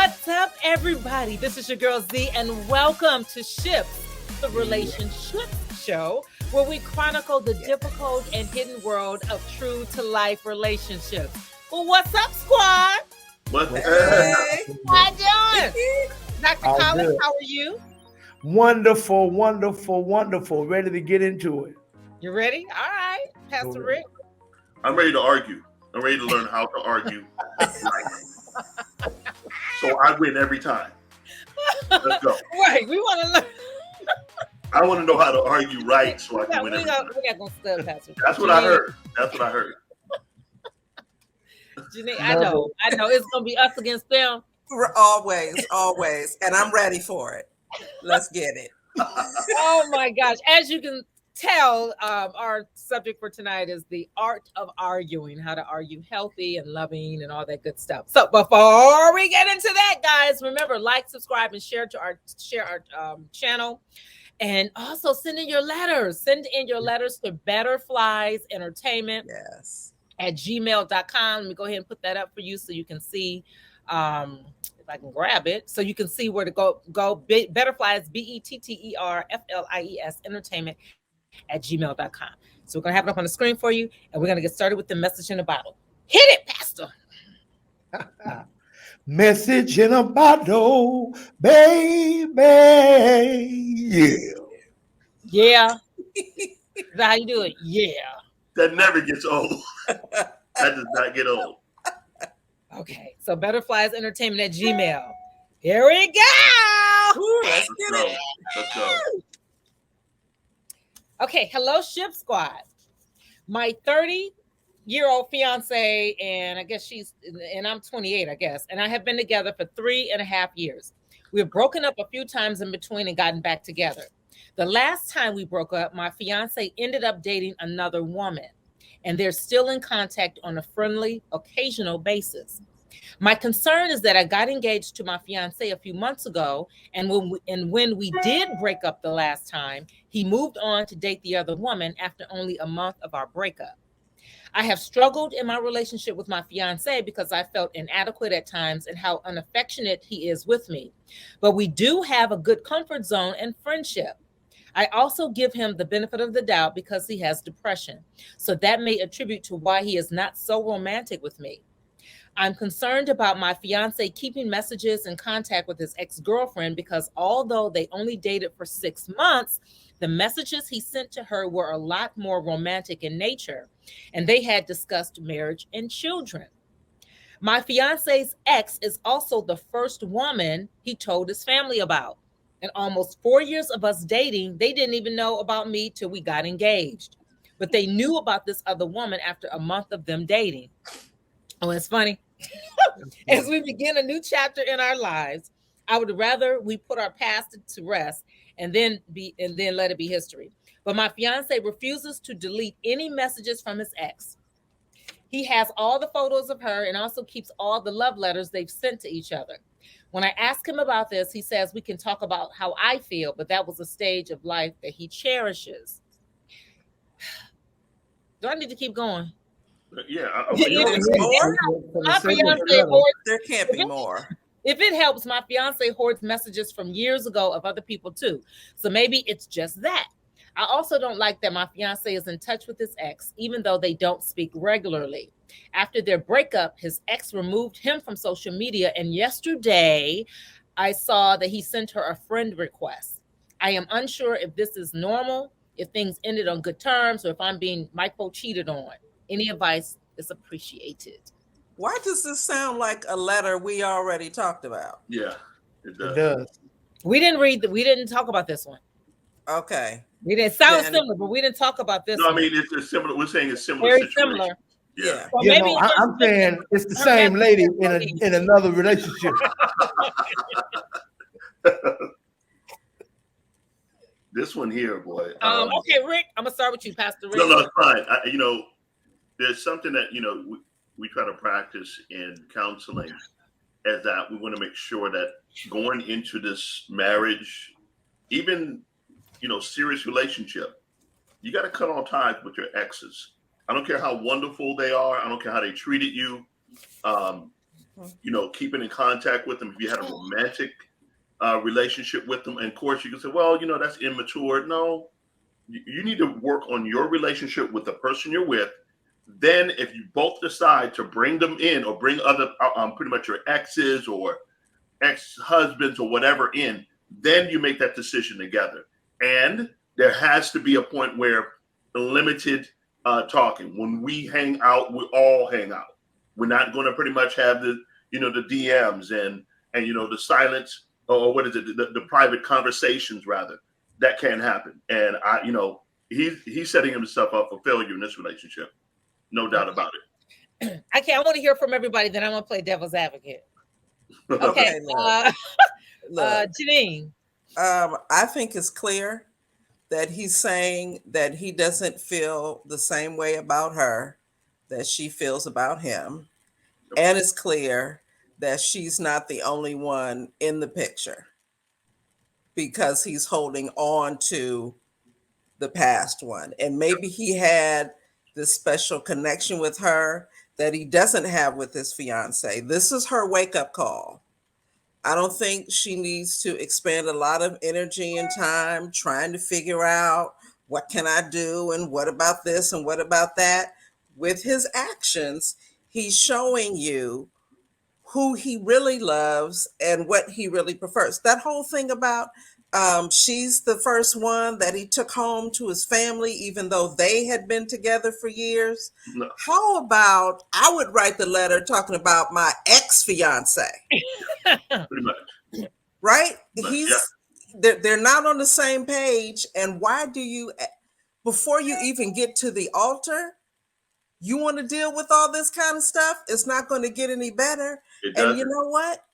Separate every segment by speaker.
Speaker 1: What's up, everybody? This is your girl Z, and welcome to Ships, the relationship show, where we chronicle the difficult and hidden world of true-to-life relationships. Well, what's up, squad?
Speaker 2: What's up?
Speaker 1: How you doing? Dr. Collins, how are you?
Speaker 3: Wonderful, wonderful, wonderful. Ready to get into it.
Speaker 1: You ready? All right, Pastor Rick.
Speaker 2: I'm ready to argue. I'm ready to learn how to argue. So I win every time. Let's go.
Speaker 1: Right, we want to learn.
Speaker 2: I want to know how to argue right so I can win
Speaker 1: We're
Speaker 2: every time.
Speaker 1: not going to stub Pastor Rick.
Speaker 2: That's what I heard. That's what I heard.
Speaker 1: Janine, I know. It's going to be us against them.
Speaker 4: Always. And I'm ready for it. Let's get it.
Speaker 1: Oh my gosh. As you can tell, our subject for tonight is the art of arguing, how to argue healthy and loving and all that good stuff. So before we get into that, guys, remember, like, subscribe, and share our channel. And also send in your letters. Send in your letters to Betterflies Entertainment at gmail.com. Let me go ahead and put that up for you so you can see if I can grab it, so you can see where to go. Betterflies, BETTERFLIES Entertainment at gmail.com. So we're gonna have it up on the screen for you, and we're gonna get started with the message in a bottle. Hit it, Pastor.
Speaker 3: Message in a bottle, baby.
Speaker 1: Yeah. Is that how you do it? Yeah.
Speaker 2: That never gets old. That does not get old.
Speaker 1: Okay, so Betterflies Entertainment at Gmail. Here we go.
Speaker 4: Ooh, let's get it.
Speaker 2: Let's go.
Speaker 1: Okay, hello, Ship Squad. My 30-year-old fiance, and I guess I'm 28, I guess, and I have been together for 3.5 years. We've broken up a few times in between and gotten back together. The last time we broke up, my fiance ended up dating another woman, and they're still in contact on a friendly, occasional basis. My concern is that I got engaged to my fiance a few months ago, and when we did break up the last time, he moved on to date the other woman after only a month of our breakup. I have struggled in my relationship with my fiance because I felt inadequate at times and how unaffectionate he is with me. But we do have a good comfort zone and friendship. I also give him the benefit of the doubt because he has depression. So that may attribute to why he is not so romantic with me. I'm concerned about my fiance keeping messages and contact with his ex-girlfriend because although they only dated for 6 months, the messages he sent to her were a lot more romantic in nature, and they had discussed marriage and children. My fiance's ex is also the first woman he told his family about. In almost 4 years of us dating, they didn't even know about me till we got engaged. But they knew about this other woman after a month of them dating. Oh, it's funny. As we begin a new chapter in our lives, I would rather we put our past to rest and then let it be history. But my fiance refuses to delete any messages from his ex. He has all the photos of her and also keeps all the love letters they've sent to each other. When I ask him about this, he says we can talk about how I feel, but that was a stage of life that he cherishes. Do I need to keep going?
Speaker 2: Yeah.
Speaker 4: There can't be more.
Speaker 1: If it helps, my fiance hoards messages from years ago of other people too. So maybe it's just that. I also don't like that my fiance is in touch with his ex, even though they don't speak regularly. After their breakup, his ex removed him from social media, and yesterday I saw that he sent her a friend request. I am unsure if this is normal, if things ended on good terms, or if I'm being micro cheated on. Any advice is appreciated.
Speaker 4: Why does this sound like a letter we already talked about?
Speaker 2: Yeah,
Speaker 3: it does.
Speaker 1: We didn't talk about this one.
Speaker 4: Okay.
Speaker 1: We didn't sound similar, but we didn't talk about this.
Speaker 2: No, I mean it's similar. We're saying it's similar.
Speaker 1: Very
Speaker 2: situation.
Speaker 1: similar.
Speaker 2: Yeah.
Speaker 1: So maybe
Speaker 3: I'm saying it's the same lady in another relationship.
Speaker 2: This one here, boy.
Speaker 1: Okay, Rick, I'm gonna start with you, Pastor Rick.
Speaker 2: No, it's fine. There's something that we try to practice in counseling, is that we want to make sure that going into this marriage, even serious relationship, you got to cut all ties with your exes. I don't care how wonderful they are. I don't care how they treated you. keeping in contact with them. If you had a romantic relationship with them, and of course you can say, well, that's immature. No, you need to work on your relationship with the person you're with. Then if you both decide to bring them in or bring other pretty much your exes or ex-husbands or whatever in, then you make that decision together. And there has to be a point where limited talking. When we hang out, we all hang out. We're not going to pretty much have the DMs and the silence, or what is it, the private conversations rather. That can't happen. And he's setting himself up for failure in this relationship. No doubt about it.
Speaker 1: I want to hear from everybody. Then I'm going to play devil's advocate. Okay. Janine.
Speaker 4: I think it's clear that he's saying that he doesn't feel the same way about her that she feels about him. And it's clear that she's not the only one in the picture, because he's holding on to the past one. And maybe he had this special connection with her that he doesn't have with his fiance. This is her wake-up call. I don't think she needs to expend a lot of energy and time trying to figure out what can I do and what about this and what about that. With his actions, he's showing you who he really loves and what he really prefers. That whole thing about she's the first one that he took home to his family, even though they had been together for years. No. How about I would write the letter talking about my ex-fiance?
Speaker 2: Pretty much.
Speaker 4: Right? They're not on the same page. And why do you, before you even get to the altar, you want to deal with all this kind of stuff? It's not going to get any better. And you know what?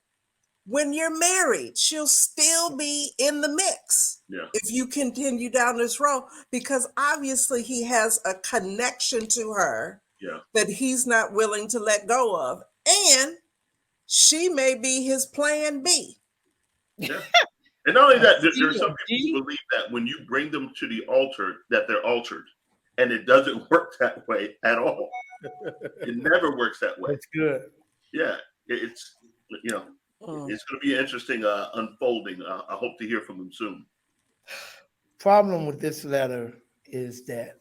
Speaker 4: When you're married, she'll still be in the mix if you continue down this road, because obviously he has a connection to her that he's not willing to let go of. And she may be his plan B.
Speaker 2: Yeah. And not only that, there's some people who believe that when you bring them to the altar, that they're altered. And it doesn't work that way at all. It never works that way.
Speaker 3: That's good.
Speaker 2: Yeah. It's, it's going to be an interesting unfolding. I hope to hear from them soon.
Speaker 3: Problem with this letter is that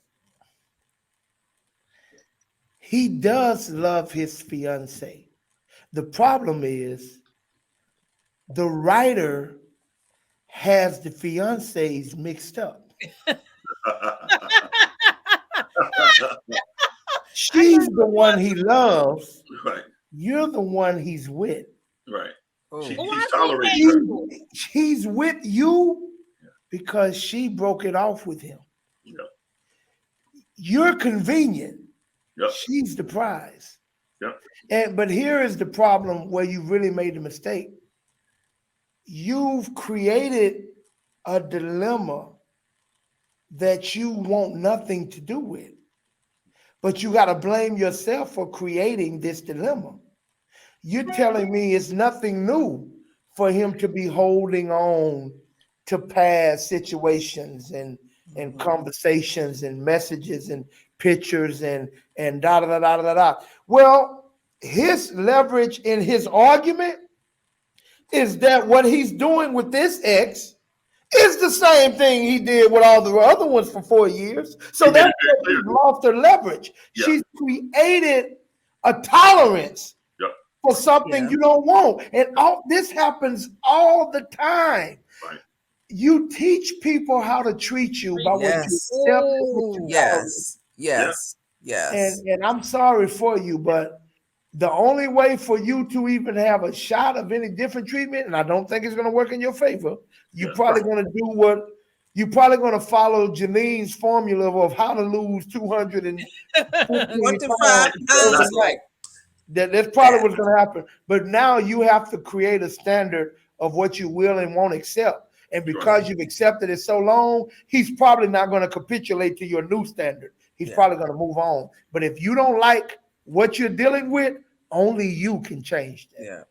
Speaker 3: he does love his fiance. The problem is the writer has the fiancés mixed up. She's the one he loves.
Speaker 2: Right.
Speaker 3: You're the one he's with.
Speaker 2: Right.
Speaker 3: He's with you because she broke it off with him.
Speaker 2: Yep.
Speaker 3: You're convenient.
Speaker 2: Yep.
Speaker 3: She's the prize.
Speaker 2: Yep.
Speaker 3: But here is the problem where you really made a mistake. You've created a dilemma that you want nothing to do with. But you got to blame yourself for creating this dilemma. You're telling me it's nothing new for him to be holding on to past situations and conversations and messages and pictures and da da da da da da. Well, his leverage in his argument is that what he's doing with this ex is the same thing he did with all the other ones for 4 years. So that's why she's lost her leverage. Yeah. She's created a tolerance for something you don't want. And all this happens all the time. Right. You teach people how to treat you by what you accept. What you
Speaker 4: Yes.
Speaker 3: And I'm sorry for you, but the only way for you to even have a shot of any different treatment, and I don't think it's going to work in your favor, you're probably going to do what you're probably going to follow Janine's formula of how to lose 250 pounds. Right. That's probably what's going to happen. But now you have to create a standard of what you will and won't accept. And because you've accepted it so long, he's probably not going to capitulate to your new standard. He's probably going to move on. But if you don't like what you're dealing with, only you can change that.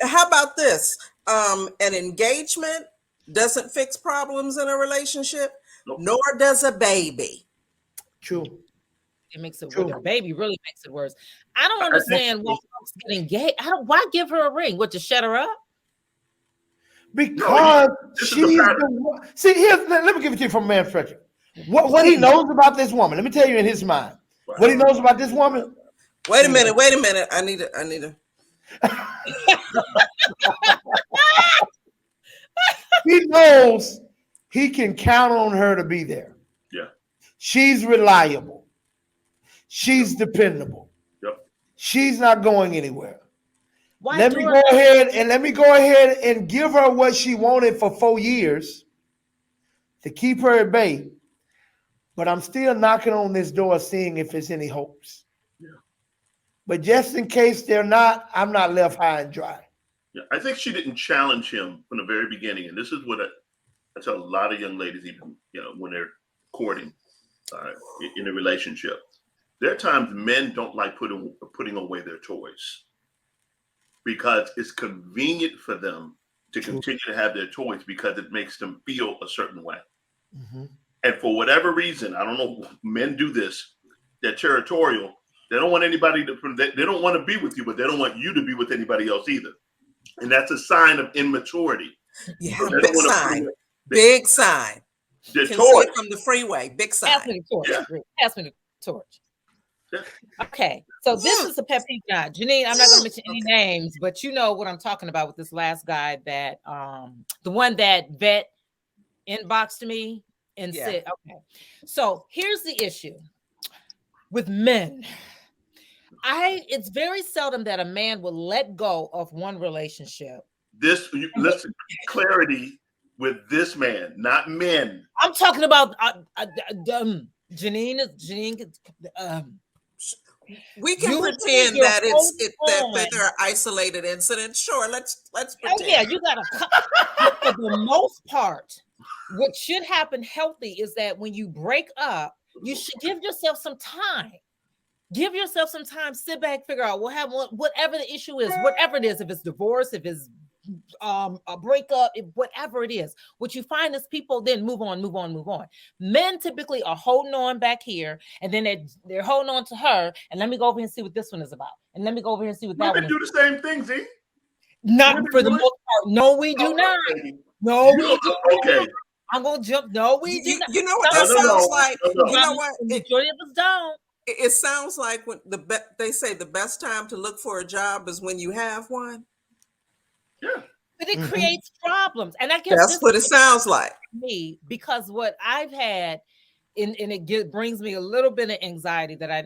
Speaker 4: How about this? An engagement doesn't fix problems in a relationship, nor does a baby.
Speaker 3: True.
Speaker 1: it makes it
Speaker 3: True.
Speaker 1: worse. The baby really makes it worse. I don't
Speaker 2: I think-
Speaker 1: understand why folks get engaged. Why give her a ring? What, to shut her up?
Speaker 3: Because
Speaker 2: this is
Speaker 3: she's
Speaker 2: the pattern.
Speaker 3: the one. See, let me give it to you from a man's perspective. What he knows about this woman. Let me tell you in his mind. What he knows about this woman.
Speaker 4: Wait a minute. I need to.
Speaker 3: He knows he can count on her to be there.
Speaker 2: Yeah.
Speaker 3: She's reliable. She's dependable.
Speaker 2: Yep.
Speaker 3: She's not going anywhere.
Speaker 1: Why
Speaker 3: Let
Speaker 1: do
Speaker 3: me
Speaker 1: her-
Speaker 3: go ahead and give her what she wanted for 4 years to keep her at bay. But I'm still knocking on this door, seeing if there's any hopes.
Speaker 2: Yeah.
Speaker 3: But just in case they're not, I'm not left high and dry.
Speaker 2: Yeah, I think she didn't challenge him from the very beginning, and this is what I tell a lot of young ladies, even when they're courting in a relationship. There are times men don't like putting away their toys because it's convenient for them to continue to have their toys because it makes them feel a certain way.
Speaker 3: Mm-hmm.
Speaker 2: And for whatever reason, I don't know, men do this. They're territorial. They don't want anybody they don't want to be with you, but they don't want you to be with anybody else either. And that's a sign of immaturity.
Speaker 4: Yeah,
Speaker 2: So they
Speaker 4: big
Speaker 2: don't wanna
Speaker 4: sign.
Speaker 2: put
Speaker 4: Big sign.
Speaker 2: their
Speaker 4: Can see
Speaker 2: toys.
Speaker 4: it from the freeway. Big sign.
Speaker 1: Pass me the torch.
Speaker 2: Yeah.
Speaker 1: Pass me the torch.
Speaker 2: Yeah.
Speaker 1: Okay, so this is a pet peeve guy. Janine, I'm not going to mention any names, but you know what I'm talking about with this last guy that the one that vet inboxed me and said, okay. So here's the issue with men. It's very seldom that a man will let go of one relationship.
Speaker 2: Listen, clarity with this man, not men.
Speaker 1: I'm talking about Janine.
Speaker 4: We can
Speaker 1: You
Speaker 4: pretend
Speaker 1: your
Speaker 4: that
Speaker 1: whole
Speaker 4: that they're isolated incidents. Sure, let's pretend.
Speaker 1: Oh yeah, you gotta. For the most part, what should happen healthy is that when you break up, you should give yourself some time. Give yourself some time. Sit back, figure out whatever the issue is, whatever it is. If it's divorce, if it's a breakup, whatever it is. What you find is people then move on. Men typically are holding on back here, and then they're holding on to her. And let me go over here and see what this one is about. And let me go over here and see what that one
Speaker 2: Women do the same thing, Z.
Speaker 1: Not
Speaker 2: Women
Speaker 1: for the
Speaker 2: do
Speaker 1: most
Speaker 2: it.
Speaker 1: part. No, we do not. No, we do
Speaker 2: Okay.
Speaker 1: not. I'm gonna jump. No, we do not.
Speaker 4: You know what that
Speaker 2: No, no,
Speaker 4: sounds
Speaker 2: no.
Speaker 4: like?
Speaker 2: No, no.
Speaker 4: You know what?
Speaker 1: The majority of us don't.
Speaker 4: It sounds like when they say the best time to look for a job is when you have one.
Speaker 2: Yeah.
Speaker 1: But it creates problems, and I guess
Speaker 4: That's what it sounds like.
Speaker 1: me because what I've had, and it brings me a little bit of anxiety that I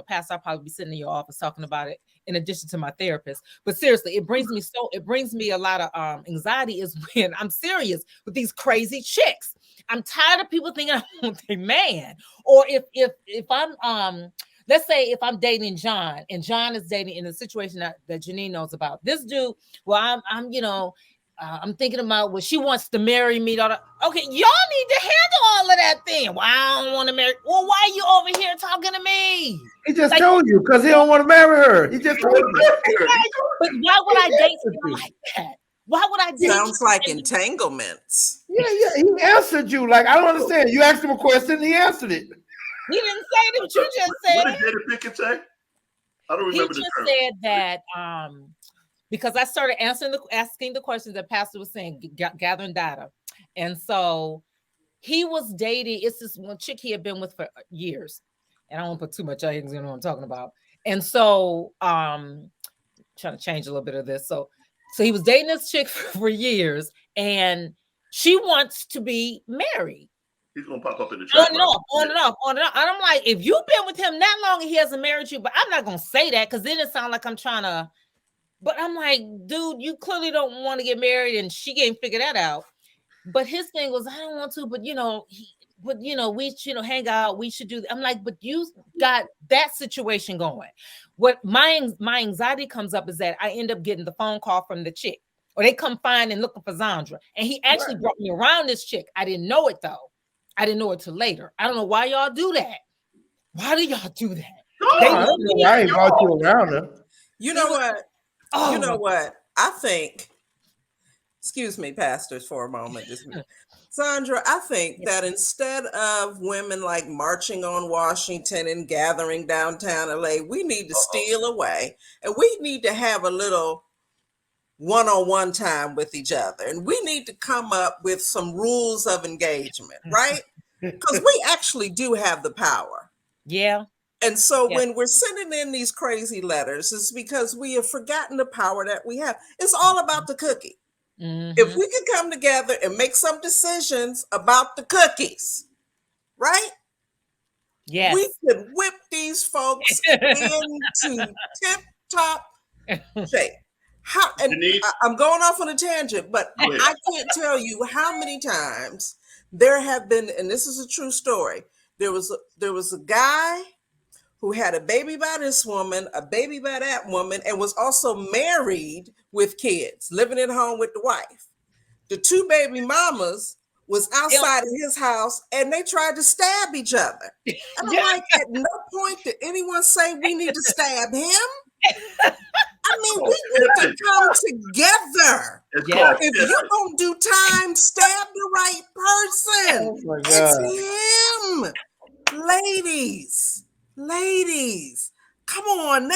Speaker 1: Pastor, I'll probably be sitting in your office talking about it in addition to my therapist. But seriously, it brings me a lot of anxiety is when I'm serious with these crazy chicks. I'm tired of people thinking I want a man, or if I'm let's say if I'm dating John and John is dating in a situation that Janine knows about this dude. Well, I'm thinking about what she wants to marry me. Okay, y'all need to handle all of that then. Well, I don't want to marry. Well, why are you over here talking to me?
Speaker 3: He just told you because he don't want to marry her. He just told you.
Speaker 1: But why would I date someone like that? Why would I date?
Speaker 4: Sounds like entanglements.
Speaker 3: Yeah. He answered you. Like, I don't understand. You asked him a question, he answered it.
Speaker 1: He didn't say that. What you just said.
Speaker 2: What did Jada Pinkett say? I don't
Speaker 1: He
Speaker 2: remember
Speaker 1: just
Speaker 2: the term.
Speaker 1: said that because I started asking the questions that Pastor was saying, gathering data, and so he was dating. It's this one chick he had been with for years, and I don't want to put too much out here because you know what I'm talking about. And so, trying to change a little bit of this. So he was dating this chick for years, and she wants to be married.
Speaker 2: He's gonna pop up in the chat.
Speaker 1: On and off. And I'm like, if you've been with him that long and he hasn't married you, but I'm not gonna say that because then it sounds like I'm trying to. But I'm like, dude, you clearly don't want to get married, and she can't figure that out. But his thing was, I don't want to, but we should hang out. We should do. I'm like, but you got that situation going. What my anxiety comes up is that I end up getting the phone call from the chick, or they come find and looking for Zondra, and he actually brought me around this chick. I didn't know it though. I didn't know it till later. I don't know why y'all do that. Why do y'all do that?
Speaker 3: I ain't brought you around her.
Speaker 4: You know what?
Speaker 1: Oh.
Speaker 4: You know what? I think excuse me, pastors, for a moment. Zondra, I think that instead of women like marching on Washington and gathering downtown LA, we need to steal away and we need to have a little one-on-one time with each other. And we need to come up with some rules of engagement, right? Because we actually do have the power.
Speaker 1: Yeah.
Speaker 4: And so when we're sending in these crazy letters, it's because we have forgotten the power that we have. It's all about the cookie. If we can come together and make some decisions about the cookies, right?
Speaker 1: Yes.
Speaker 4: We could whip these folks into tip-top shape. I'm going off on a tangent, but I can't tell you how many times there have been, and this is a true story. There was a guy who had a baby by this woman, a baby by that woman, and was also married with kids, living at home with the wife. The two baby mamas was outside of his house and they tried to stab each other. And I'm like, at no point did anyone say we need to stab him. I mean, we need to come together. If you're going to do time, stab the right person.
Speaker 3: Oh
Speaker 4: it's him. Ladies, come on now.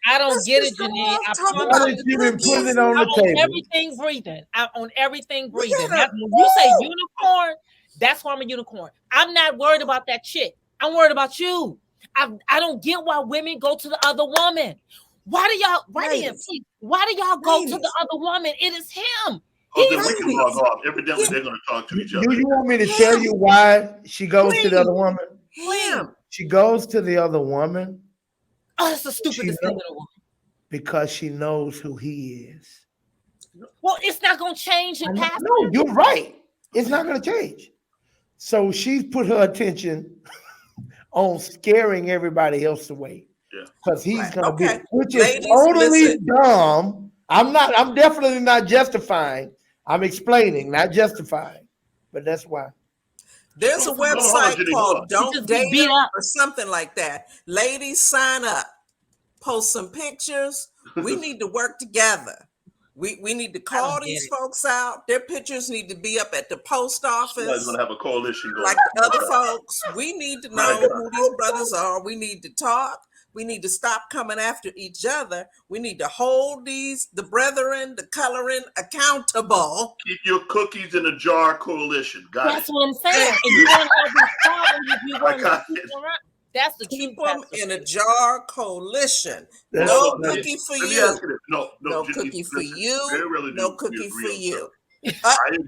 Speaker 1: I don't get it, Janine. I promise
Speaker 3: you been putting it on the table.
Speaker 1: Everything breathing. I'm on everything breathing. When you say unicorn, that's why I'm a unicorn. I'm not worried about that chick. I'm worried about you. I don't get why women go to the other woman. Why do y'all go to the other woman? It is him.
Speaker 2: Evidently, they're going to talk to each other.
Speaker 3: Do you want me to tell you why she goes to the other woman?
Speaker 4: Him.
Speaker 3: She goes to the other woman.
Speaker 1: Oh, that's the stupidest thing in the world.
Speaker 3: Because she knows who he is.
Speaker 1: Well, it's not going to change in past.
Speaker 3: No, you're right. It's not going to change. So she's put her attention on scaring everybody else away. Because he's going to be, which is totally dumb. I'm definitely not justifying. I'm explaining, not justifying. But that's why.
Speaker 4: There's a website called Don't Date Him or something like that. Ladies, sign up. Post some pictures. We need to work together. We need to call these folks out. Their pictures need to be up at the post office.
Speaker 2: Somebody's going to have a coalition going.
Speaker 4: Like the other folks. We need to know who these brothers are. We need to talk. We need to stop coming after each other. We need to hold the brethren, the coloring accountable.
Speaker 2: Keep your cookies in a jar coalition.
Speaker 1: That's what I'm saying. If you don't have this problem, if you want to keep them around, that's the
Speaker 4: keep them in a jar coalition.
Speaker 3: That's
Speaker 4: no cookie for you.
Speaker 2: No
Speaker 4: cookie for you. No cookie for you.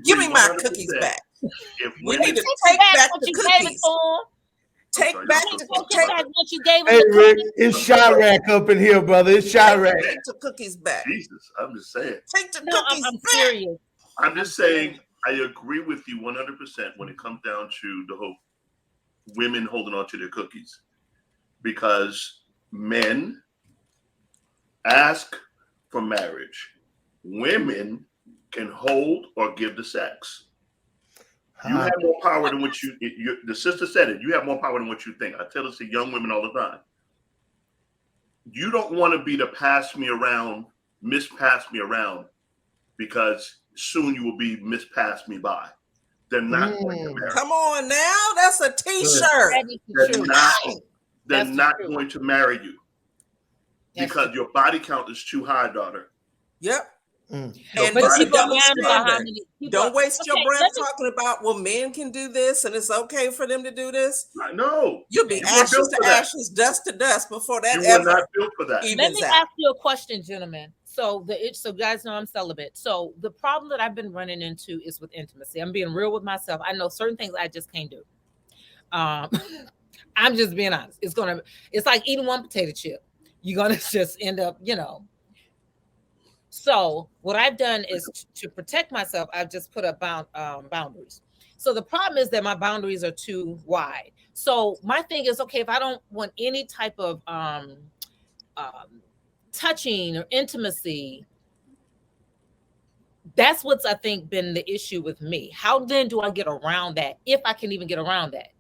Speaker 4: Give me my cookies back. We need to take back the cookies. Take back what you gave.
Speaker 3: Hey, Rick, it's Chirac up in here, brother. It's Chirac.
Speaker 4: Take the cookies back.
Speaker 2: Jesus, I'm just saying.
Speaker 4: Take the cookies
Speaker 1: I'm
Speaker 4: back.
Speaker 1: serious.
Speaker 2: I'm just saying, I agree with you 100% when it comes down to the whole women holding on to their cookies. Because men ask for marriage. Women can hold or give the sex. You have more power than what the sister said it. You have more power than what you think. I tell this to young women all the time. You don't want to be the miss pass me around, because soon you will be miss pass me by. They're not going to marry.
Speaker 4: Come on now, that's a t-shirt.
Speaker 2: They're not going to marry you because your body count is too high, daughter.
Speaker 4: Yep.
Speaker 1: And
Speaker 4: don't waste your breath talking about, well, men can do this and it's okay for them to do this.
Speaker 2: No,
Speaker 4: you'll be ashes to ashes, dust to dust before that
Speaker 2: you were not built for that.
Speaker 1: Let me ask you a question, gentlemen. So guys know I'm celibate. So the problem that I've been running into is with intimacy. I'm being real with myself. I know certain things I just can't do. I'm just being honest. It's like eating one potato chip. You're gonna just end up, So what I've done is to protect myself, I've just put up boundaries. So the problem is that my boundaries are too wide. So my thing is, okay, if I don't want any type of touching or intimacy, that's what's, I think, been the issue with me. How then do I get around that, if I can even get around that?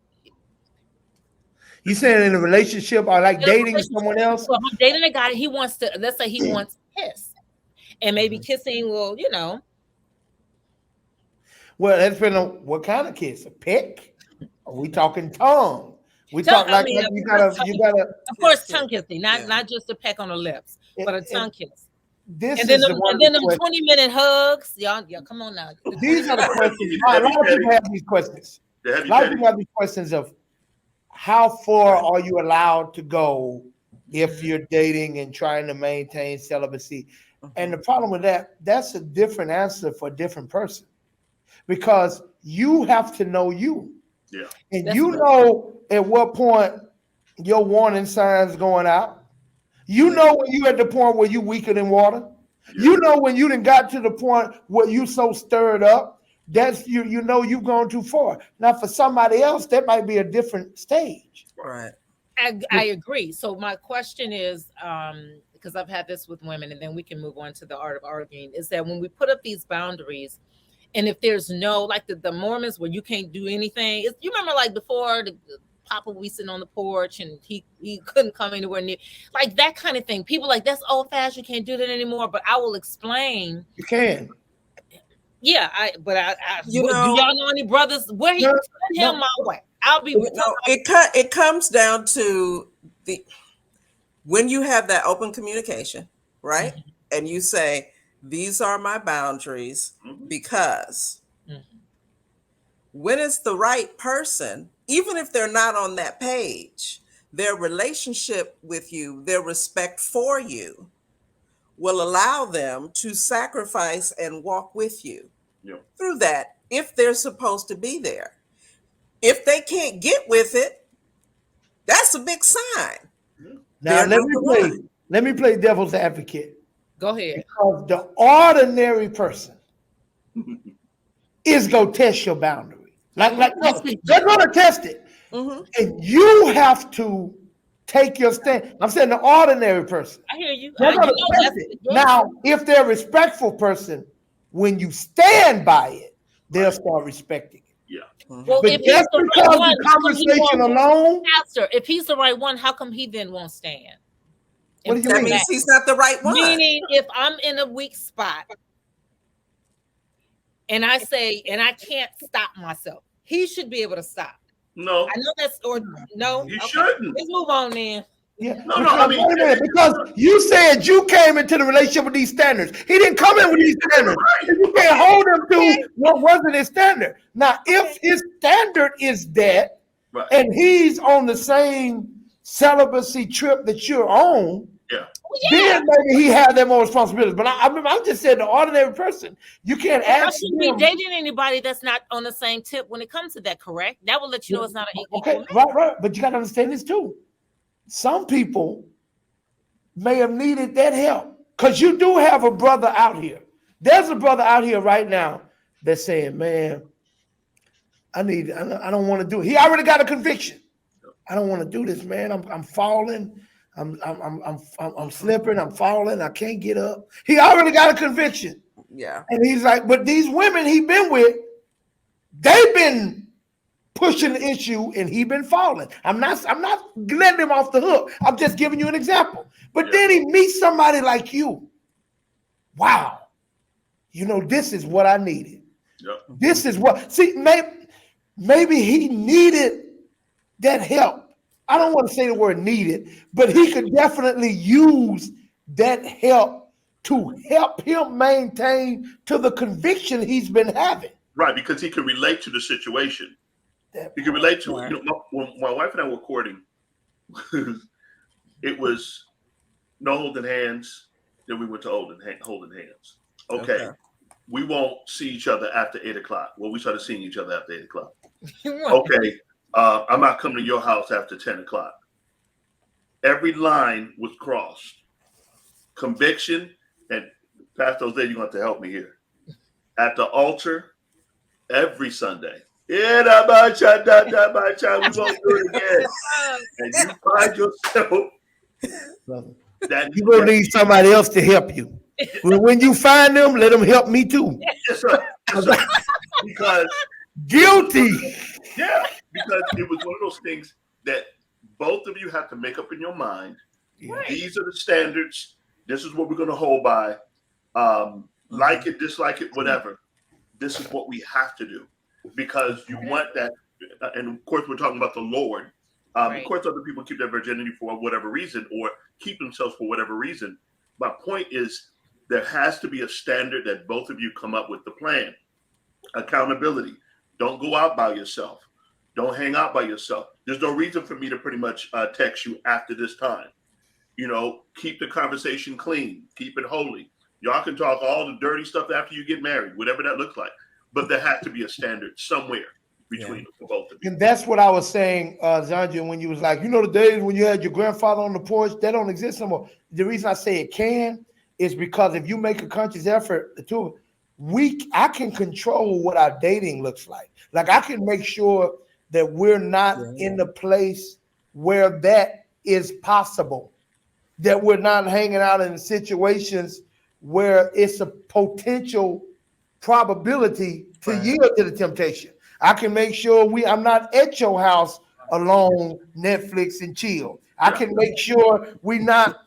Speaker 3: You saying in a relationship or like dating someone else?
Speaker 1: Well, I'm dating a guy, he wants to, let's say he wants to kiss. And maybe kissing will,
Speaker 3: Well, it depends on what kind of kiss. A peck? Are we talking tongue? We
Speaker 1: Tongue-
Speaker 3: talk like,
Speaker 1: I mean,
Speaker 3: like you gotta.
Speaker 1: Of course,
Speaker 4: Yeah.
Speaker 1: tongue kissing, not just a peck on the lips, but a tongue kiss.
Speaker 3: This
Speaker 1: And then
Speaker 3: is
Speaker 1: them,
Speaker 3: one
Speaker 1: and
Speaker 3: of
Speaker 1: then
Speaker 3: the
Speaker 1: them
Speaker 3: questions.
Speaker 1: 20-minute hugs. Y'all, come on now.
Speaker 3: These are the questions. A lot of people have these questions.
Speaker 2: The
Speaker 3: A
Speaker 2: heavy
Speaker 3: lot of
Speaker 2: petty.
Speaker 3: people have these questions of how far are you allowed to go if you're dating and trying to maintain celibacy? And the problem with that, that's a different answer for a different person because you have to know you.
Speaker 2: Yeah.
Speaker 3: And
Speaker 1: That's
Speaker 3: you
Speaker 1: right.
Speaker 3: know at what point your warning signs going out. You know when you at the point where you weaker than water.
Speaker 2: Yeah.
Speaker 3: You know when you done got to the point where you so stirred up. That's you know you've gone too far. Now for somebody else, that might be a different stage.
Speaker 4: Right.
Speaker 1: I agree. So my question is, because I've had this with women, and then we can move on to the art of arguing, is that when we put up these boundaries, and if there's no, like the Mormons where you can't do anything, you remember like before the Papa we sitting on the porch and he couldn't come anywhere near, like that kind of thing. People like, that's old fashioned, you can't do that anymore. But I will explain.
Speaker 3: You can.
Speaker 1: Yeah, do
Speaker 4: You know,
Speaker 1: y'all know any brothers where he send him my way? I'll be
Speaker 4: no, it comes down to when you have that open communication, right?
Speaker 1: Mhm.
Speaker 4: And you say, these are my boundaries because when it's the right person, even if they're not on that page, their relationship with you, their respect for you will allow them to sacrifice and walk with you through that if they're supposed to be there. If they can't get with it, that's a big sign.
Speaker 3: Now let me play devil's advocate.
Speaker 1: Go ahead.
Speaker 3: Because the ordinary person is gonna test your boundary. They're gonna test it. And you have to take your stand. I'm saying the ordinary person.
Speaker 1: I hear you.
Speaker 3: They're gonna test it. Now, if they're a respectful person, when you stand by it, they'll start respecting it.
Speaker 2: Yeah.
Speaker 1: Well,
Speaker 3: But
Speaker 1: if he's
Speaker 3: just
Speaker 1: the
Speaker 3: because
Speaker 1: right one,
Speaker 3: the conversation alone,
Speaker 1: Pastor, if he's the right one, how come he then won't stand?
Speaker 3: What do you
Speaker 4: That
Speaker 3: mean?
Speaker 4: means he's not the right one.
Speaker 1: Meaning, if I'm in a weak spot and I say, and I can't stop myself, he should be able to stop.
Speaker 2: No.
Speaker 1: I know that's, or no.
Speaker 2: You shouldn't.
Speaker 1: Let's move on then.
Speaker 3: Yeah.
Speaker 2: No, I mean,
Speaker 3: wait a minute, because you said you came into the relationship with these standards. He didn't come in with these standards.
Speaker 2: Right.
Speaker 3: You can't hold him to what wasn't his standard. Now, if his standard is that,
Speaker 2: Right.
Speaker 3: and he's on the same celibacy trip that you're on, then maybe he had that more responsibility. But I'm just saying the ordinary person, you can't
Speaker 1: I
Speaker 3: ask
Speaker 1: shouldn't
Speaker 3: him.
Speaker 1: be dating anybody that's not on the same tip when it comes to that, correct? That will let you know it's not an equal
Speaker 3: Okay,
Speaker 1: match.
Speaker 3: right. But you got to understand this too. Some people may have needed that help because you do have a brother out here. There's a brother out here right now that's saying, "Man, I don't want to do it." He already got a conviction. I don't want to do this, man. I'm falling. I'm slipping. I'm falling. I can't get up. He already got a conviction.
Speaker 4: Yeah.
Speaker 3: And he's like, but these women he been with, they've been pushing the issue and he been falling. I'm not letting him off the hook. I'm just giving you an example. But then he meets somebody like you. Wow. You know, this is what I needed.
Speaker 2: Yep.
Speaker 3: This is what, see, maybe he needed that help. I don't want to say the word needed, but he could definitely use that help to help him maintain to the conviction he's been having.
Speaker 2: Right, because he can relate to the situation. He can relate to it. You know, when my wife and I were courting, it was no holding hands. Then we went to holding hands. Okay. We won't see each other after 8:00. Well, we started seeing each other after 8:00. Okay. I'm not coming to your house after 10:00. Every line was crossed. Conviction, and Pastor Jose, you're going to have to help me here. At the altar, every Sunday. We won't do it again. And you find yourself that
Speaker 3: You're going to need somebody else to help you. When you find them, let them help me too.
Speaker 2: Yes, sir. Yes, sir. Because
Speaker 3: guilty.
Speaker 2: Yeah, because it was one of those things that both of you have to make up in your mind. Right. These are the standards. This is what we're going to hold by. Like it, dislike it, whatever. this is what we have to do, because you want that. And of course, we're talking about the Lord.
Speaker 1: Right.
Speaker 2: Of course, other people keep their virginity for whatever reason, or keep themselves for whatever reason. My point is, there has to be a standard that both of you come up with the plan. Accountability. Don't go out by yourself. Don't hang out by yourself. There's no reason for me to pretty much text you after this time. You know, keep the conversation clean. Keep it holy. Y'all can talk all the dirty stuff after you get married, whatever that looks like. But there has to be a standard somewhere between for both of you.
Speaker 3: And that's what I was saying, Zondra, when you was like, the days when you had your grandfather on the porch, that don't exist anymore. The reason I say it can is because if you make a conscious effort, I can control what our dating looks like. Like I can make sure that we're not in the place where that is possible, that we're not hanging out in situations where it's a potential probability to yield to the temptation. I can make sure I'm not at your house alone, Netflix and chill. I can make sure we're not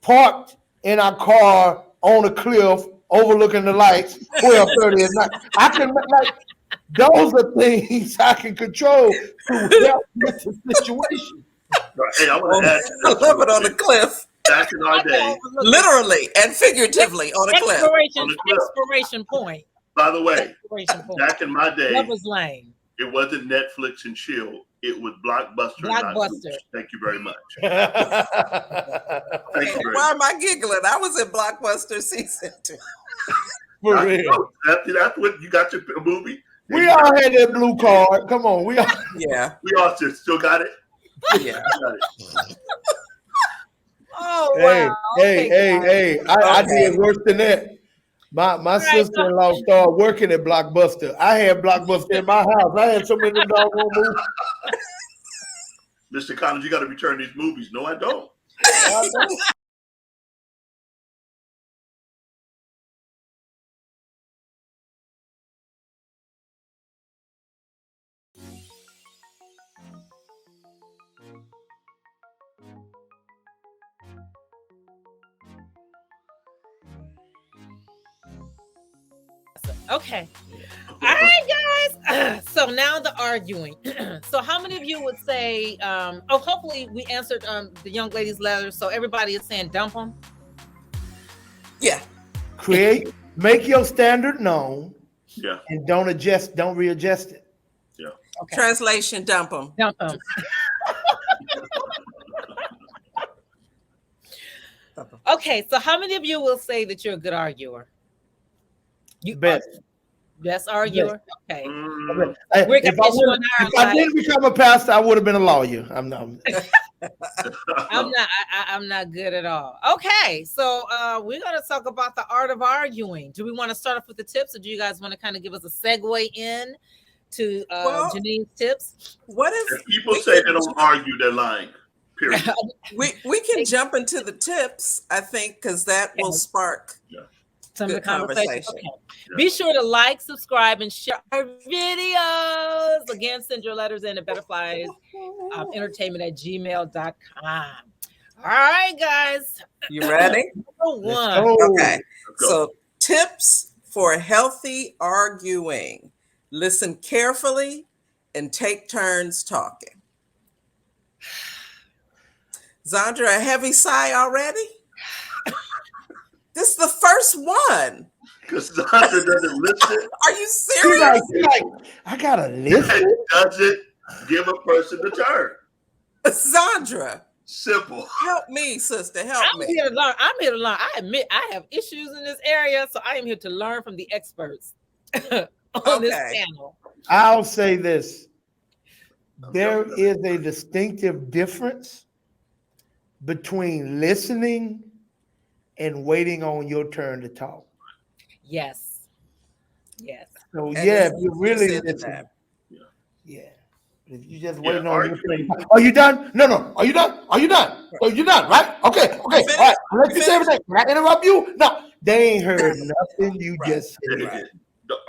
Speaker 3: parked in our car on a cliff overlooking the lights 12:30 at night. I can those are things I can control to help with the situation.
Speaker 2: Hey, I want to add.
Speaker 4: I love it on the cliff.
Speaker 2: Back in our day,
Speaker 4: Literally and figuratively on a cliff.
Speaker 1: Expiration point.
Speaker 2: By the way, back in my day,
Speaker 1: Lover's Lane.
Speaker 2: It wasn't Netflix and chill. It was Blockbuster.
Speaker 1: Blockbuster.
Speaker 2: Thank you very much.
Speaker 4: Why am I giggling? I was in Blockbuster season 2.
Speaker 3: For real.
Speaker 2: That's what you got your movie.
Speaker 3: We all had that blue card. Come on, we all.
Speaker 4: Yeah.
Speaker 2: We all still got it.
Speaker 4: Yeah.
Speaker 2: Got it.
Speaker 1: Oh wow.
Speaker 3: Hey. I did worse than that. My sister-in-law started working at Blockbuster. I had Blockbuster in my house. I had so many doggone movies.
Speaker 2: Mr. Collins, you got to return these movies. No, I don't.
Speaker 1: Okay. All right, guys. So now the arguing. So how many of you would say, hopefully we answered the young lady's letter. So everybody is saying dump them.
Speaker 4: Yeah.
Speaker 3: Make your standard known.
Speaker 2: Yeah.
Speaker 3: And don't readjust it.
Speaker 2: Yeah.
Speaker 1: Okay.
Speaker 4: Translation, dump them.
Speaker 1: Dump them. Okay, so how many of you will say that you're a good arguer? You best arguer. Okay.
Speaker 3: If I didn't become a pastor, I would have been a lawyer. I'm not
Speaker 1: good at all. Okay, so we're gonna talk about the art of arguing. Do we want to start off with the tips, or do you guys want to kind of give us a segue in to Janine's tips?
Speaker 4: What if
Speaker 2: people say they don't argue, they're lying. Period.
Speaker 4: we can jump into the tips, I think, because that will spark
Speaker 1: some of the conversation. Okay.
Speaker 2: Yeah.
Speaker 1: Be sure to like, subscribe, and share our videos. Again, send your letters in at butterflies.entertainment@gmail.com. All right, guys.
Speaker 4: You ready?
Speaker 1: Number one.
Speaker 4: Okay. So tips for healthy arguing. Listen carefully and take turns talking. Zondra, a heavy sigh already? This is the first one.
Speaker 2: Because Zondra doesn't listen.
Speaker 4: Are you serious?
Speaker 3: I gotta listen.
Speaker 2: It doesn't give a person the turn.
Speaker 4: Zondra.
Speaker 2: Simple.
Speaker 4: Help me, sister. Help me.
Speaker 1: I'm here to learn. I admit I have issues in this area, so I am here to learn from the experts on this panel.
Speaker 3: I'll say this. There is a distinctive difference between listening and waiting on your turn to talk.
Speaker 1: Yes.
Speaker 3: So if you really listen, if you just waiting on your turn, are you done? No. Are you done? Are you done? Are you done? Right? Okay. All right. Let you say everything. Can I interrupt you? No, they ain't heard nothing you just said. Right.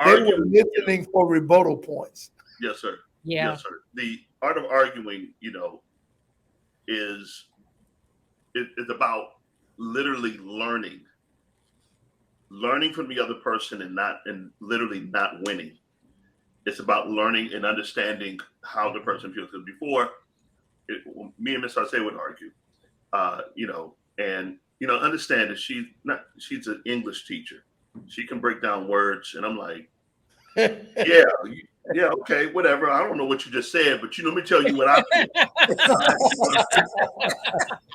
Speaker 3: They were listening for rebuttal points.
Speaker 2: Yes, sir.
Speaker 1: Yeah.
Speaker 2: Yes, sir. The art of arguing, is about literally learning learning from the other person and literally not winning. It's about learning and understanding how the person feels. Because before, me and Miss Arce would argue, understand that she's an English teacher. She can break down words, and I'm like, yeah, okay, whatever. I don't know what you just said, but let me tell you what I feel.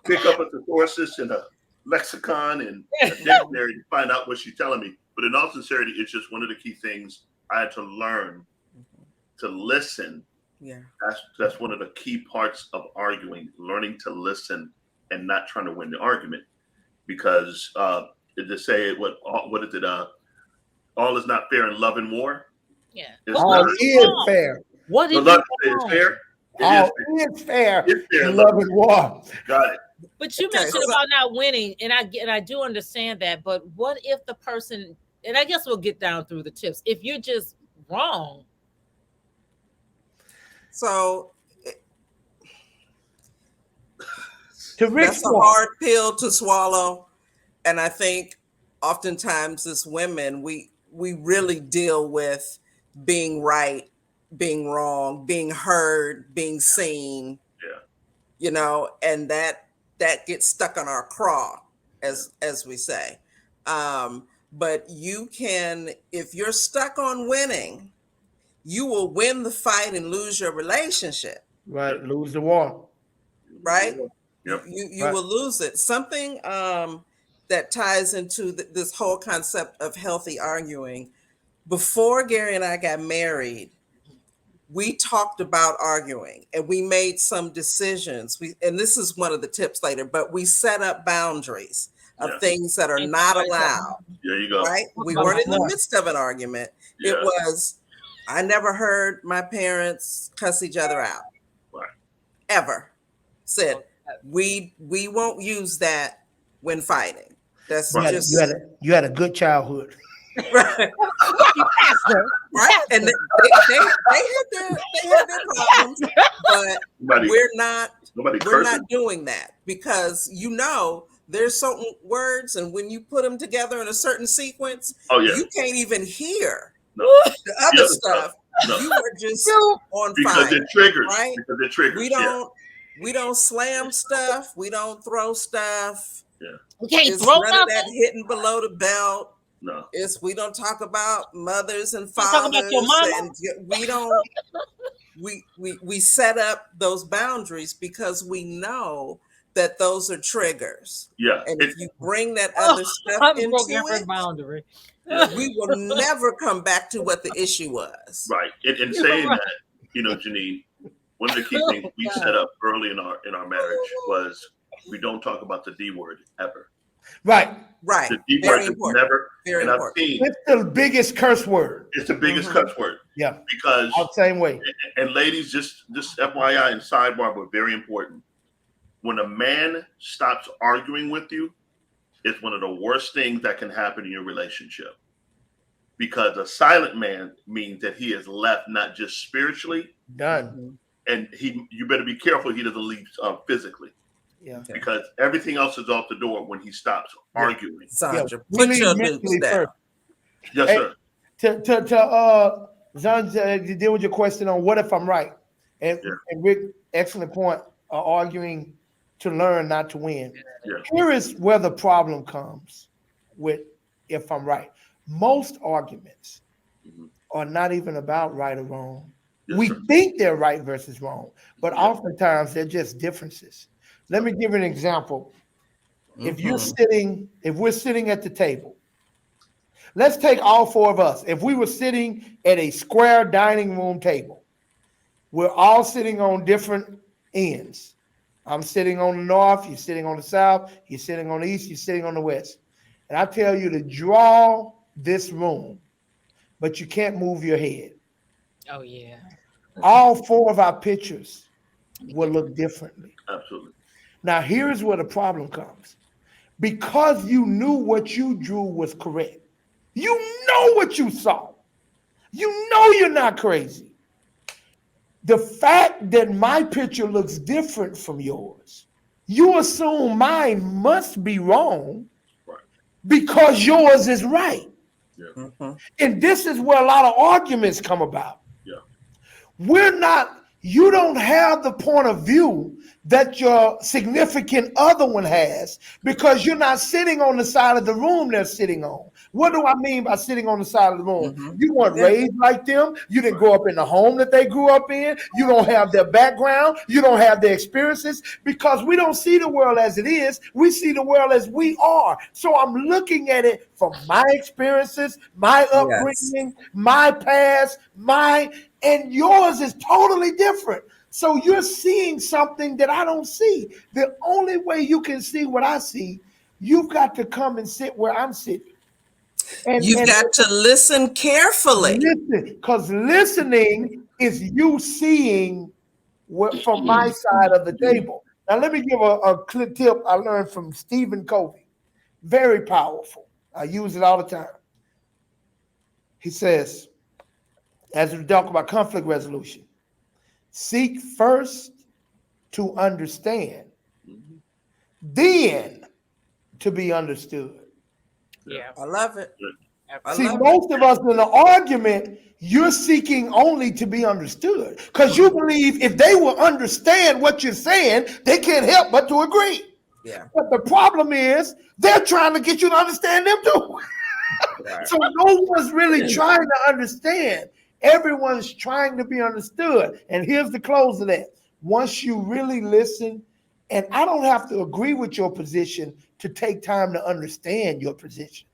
Speaker 2: Pick up a thesaurus and a lexicon and a dictionary to find out what she's telling me. But in all sincerity, it's just one of the key things I had to learn to listen.
Speaker 4: Yeah,
Speaker 2: that's one of the key parts of arguing, learning to listen and not trying to win the argument. Because to say what is it? All is not fair in love and war.
Speaker 1: Yeah,
Speaker 3: all is fair.
Speaker 1: What is
Speaker 2: fair?
Speaker 3: All is fair in love and war.
Speaker 2: Got it.
Speaker 1: But you mentioned about not winning, and I do understand that. But what if the person, and I guess we'll get down through the tips, if you're just wrong?
Speaker 4: So
Speaker 3: that's
Speaker 4: a hard pill to swallow. And I think oftentimes as women, we really deal with being right, being wrong, being heard, being seen.
Speaker 2: Yeah.
Speaker 4: And that gets stuck on our craw, as we say. But you can, if you're stuck on winning, you will win the fight and lose your relationship.
Speaker 3: Right, lose the war.
Speaker 4: Right?
Speaker 2: Yep.
Speaker 4: You will lose it. Something that ties into this whole concept of healthy arguing. Before Gary and I got married, we talked about arguing and we made some decisions. And this is one of the tips later, but we set up boundaries of things that are not allowed.
Speaker 2: There you go.
Speaker 4: Right? We weren't in the midst of an argument. Yeah. It was, I never heard my parents cuss each other out.
Speaker 2: Right.
Speaker 4: Ever. Said, we won't use that when fighting. That's just
Speaker 3: you had a good childhood.
Speaker 4: Right. Right. And they had their problems, but we're not doing that because there's certain words, and when you put them together in a certain sequence, you can't even hear the other stuff. No. You are just on fire.
Speaker 2: Because it triggers.
Speaker 4: Right?
Speaker 2: Because it triggers.
Speaker 4: We don't slam stuff. We don't throw stuff.
Speaker 2: Yeah.
Speaker 1: We can't throw
Speaker 4: none of that hitting below the belt.
Speaker 2: No.
Speaker 4: We don't talk about mothers and fathers.
Speaker 1: Talk about your mama.
Speaker 4: And we don't. We set up those boundaries because we know that those are triggers.
Speaker 2: Yeah.
Speaker 4: And if you bring that other stuff into it,
Speaker 1: boundary.
Speaker 4: We will never come back to what the issue was.
Speaker 2: Right. And saying that, Janine, one of the key things we set up early in our marriage was we don't talk about the D word ever.
Speaker 3: Right.
Speaker 2: The D word is never.
Speaker 4: Very
Speaker 2: and
Speaker 4: important.
Speaker 2: I've seen
Speaker 3: it's the biggest curse word.
Speaker 2: It's the biggest curse word.
Speaker 3: Yeah.
Speaker 2: Because
Speaker 3: same way.
Speaker 2: And ladies, just FYI and sidebar, but very important. When a man stops arguing with you, it's one of the worst things that can happen in your relationship. Because a silent man means that he is left not just spiritually
Speaker 3: done,
Speaker 2: and you better be careful he doesn't leave physically.
Speaker 3: Yeah.
Speaker 2: Because everything else is off the door when he stops arguing.
Speaker 4: Zondra, put your mentally down.
Speaker 2: Yes, sir.
Speaker 3: To Zondra, to deal with your question on what if I'm right, and Rick, excellent point. Arguing to learn, not to win.
Speaker 2: Yeah.
Speaker 3: Here is where the problem comes with if I'm right. Most arguments are not even about right or wrong.
Speaker 2: Yes,
Speaker 3: we
Speaker 2: sir.
Speaker 3: think they're right versus wrong, but oftentimes they're just differences. Let me give you an example. If we're sitting at the table, let's take all four of us. If we were sitting at a square dining room table, we're all sitting on different ends. I'm sitting on the north, you're sitting on the south, you're sitting on the east, you're sitting on the west. And I tell you to draw this room, but you can't move your head.
Speaker 1: Oh, yeah.
Speaker 3: All four of our pictures will look differently.
Speaker 2: Absolutely.
Speaker 3: Now, here's where the problem comes. Because you knew what you drew was correct. You know what you saw. You know you're not crazy. The fact that my picture looks different from yours, you assume mine must be wrong because yours is right.
Speaker 4: Mhm.
Speaker 3: And this is where a lot of arguments come about.
Speaker 2: Yeah.
Speaker 3: You don't have the point of view that your significant other one has because you're not sitting on the side of the room they're sitting on. What do I mean by sitting on the side of the room?
Speaker 4: Mhm.
Speaker 3: You weren't
Speaker 4: Yeah.
Speaker 3: raised like them. You didn't grow up in the home that they grew up in. You don't have their background. You don't have their experiences because we don't see the world as it is. We see the world as we are. So I'm looking at it from my experiences, my upbringing, my past, and yours is totally different. So you're seeing something that I don't see. The only way you can see what I see, you've got to come and sit where I'm sitting.
Speaker 4: You've got to listen carefully.
Speaker 3: Listen, because listening is you seeing what from my side of the table. Now, let me give a quick tip I learned from Stephen Covey. Very powerful. I use it all the time. He says, as we talk about conflict resolution, seek first to understand, then to be understood.
Speaker 1: Yeah.
Speaker 4: I love it.
Speaker 3: See, most of us in an argument, you're seeking only to be understood because you believe if they will understand what you're saying, they can't help but to agree.
Speaker 4: Yeah.
Speaker 3: But the problem is they're trying to get you to understand them too.
Speaker 4: Right.
Speaker 3: So no one's really trying to understand. Everyone's trying to be understood. And here's the close of that. Once you really listen, and I don't have to agree with your position to take time to understand your position.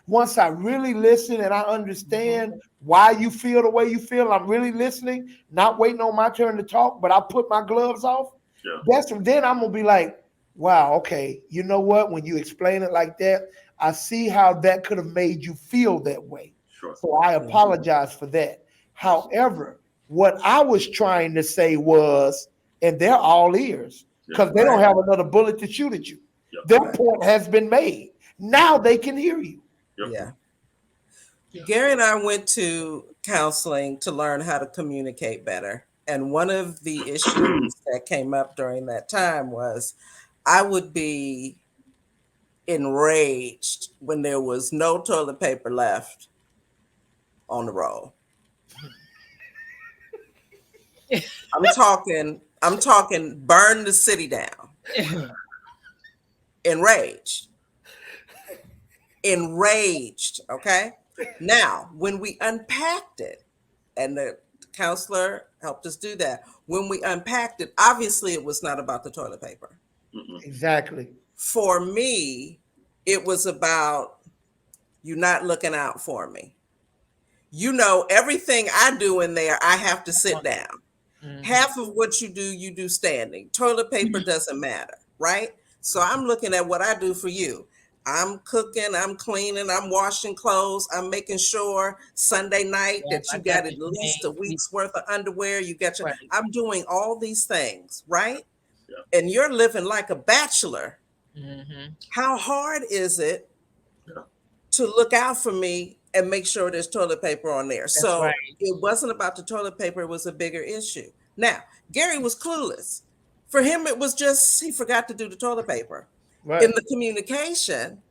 Speaker 3: Once I really listen and I understand why you feel the way you feel, I'm really listening, not waiting on my turn to talk, but I put my gloves off.
Speaker 2: Yeah.
Speaker 3: Then I'm gonna be like, wow, okay, you know what? When you explain it like that, I see how that could have made you feel that way.
Speaker 2: Sure.
Speaker 3: So I apologize for that. However, what I was trying to say was, and they're all ears because they don't have another bullet to shoot at you.
Speaker 2: Yeah.
Speaker 3: Their point has been made. Now they can hear you.
Speaker 2: Yep.
Speaker 4: Yeah. Gary and I went to counseling to learn how to communicate better. And one of the issues that came up during that time was I would be enraged when there was no toilet paper left on the roll. I'm talking burn the city down. Enraged, okay? Now, when we unpacked it, and the counselor helped us do that, when we unpacked it, obviously it was not about the toilet paper.
Speaker 3: Exactly.
Speaker 4: For me, it was about you not looking out for me. You know, everything I do in there, I have to sit down. Half of what you do standing. Toilet paper doesn't matter, right? So I'm looking at what I do for you. I'm cooking, I'm cleaning, I'm washing clothes, I'm making sure Sunday night that you got at least a week's worth of underwear. You got your, I'm doing all these things, right?
Speaker 2: Yeah.
Speaker 4: And you're living like a bachelor. How hard is it to look out for me and make sure there's toilet paper on there? So it wasn't about the toilet paper, it was a bigger issue. Now, Gary was clueless. For him, it was just he forgot to do the toilet paper. In the communication,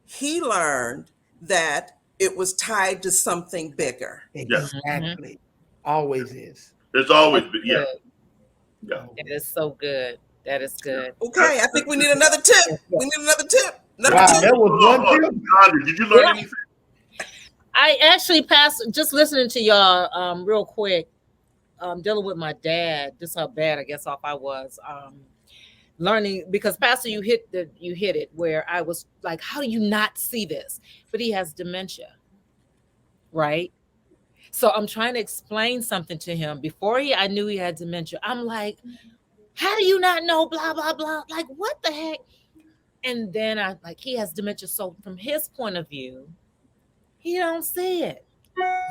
Speaker 4: he learned that it was tied to something bigger.
Speaker 3: Exactly. Always is.
Speaker 2: There's always been, yeah.
Speaker 1: It is so good. That is good.
Speaker 4: Okay, I think we need another tip. We need another tip.
Speaker 3: That was one tip.
Speaker 2: Zondra, did you learn anything?
Speaker 1: I actually passed just listening to y'all real quick, dealing with my dad. Just how bad I guess off I was. Learning because Pastor, you hit it where I was like, how do you not see this? But he has dementia, right? So I'm trying to explain something to him. Before I knew he had dementia. I'm like, how do you not know? Blah blah blah. Like what the heck? And then I like he has dementia. So from his point of view, he don't see it.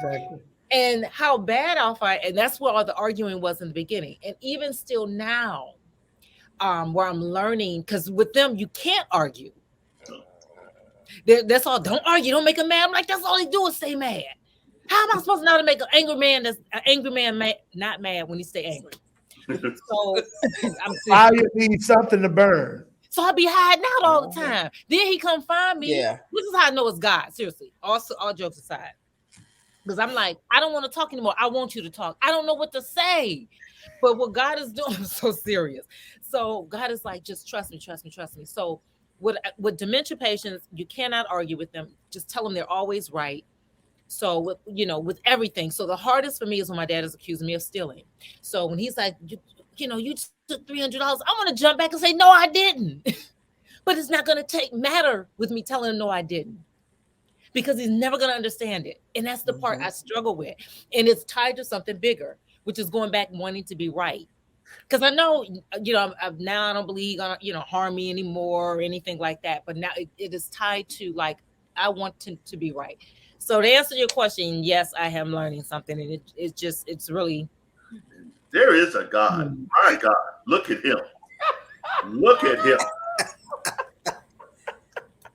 Speaker 3: Exactly.
Speaker 1: And how bad off and that's what all the arguing was in the beginning. And even still now. Where I'm learning, because with them you can't argue. That's all. Don't argue. Don't make them mad. I'm like, that's all they do is stay mad. How am I supposed to know to make an angry man that's an angry man mad, not mad when he stay angry? So
Speaker 3: Fire needs something to burn.
Speaker 1: So I be hiding out all the time. Then he come find me.
Speaker 4: Yeah.
Speaker 1: This is how I know it's God. Seriously. Also, all jokes aside. Because I'm like, I don't want to talk anymore. I want you to talk. I don't know what to say. But what God is doing is so serious. So God is like, just trust me, trust me, trust me. So with dementia patients, you cannot argue with them. Just tell them they're always right. So with everything. So the hardest for me is when my dad is accusing me of stealing. So when he's like, you took $300, I want to jump back and say, no, I didn't. But it's not going to matter with me telling him, no, I didn't. Because he's never going to understand it. And that's the part I struggle with. And it's tied to something bigger, which is going back and wanting to be right. Because I know, now I don't believe he's going to, harm me anymore or anything like that. But now it is tied to, like, I want to be right. So to answer your question, yes, I am learning something. And it's really.
Speaker 2: There is a God. My God. Look at him. Look at him.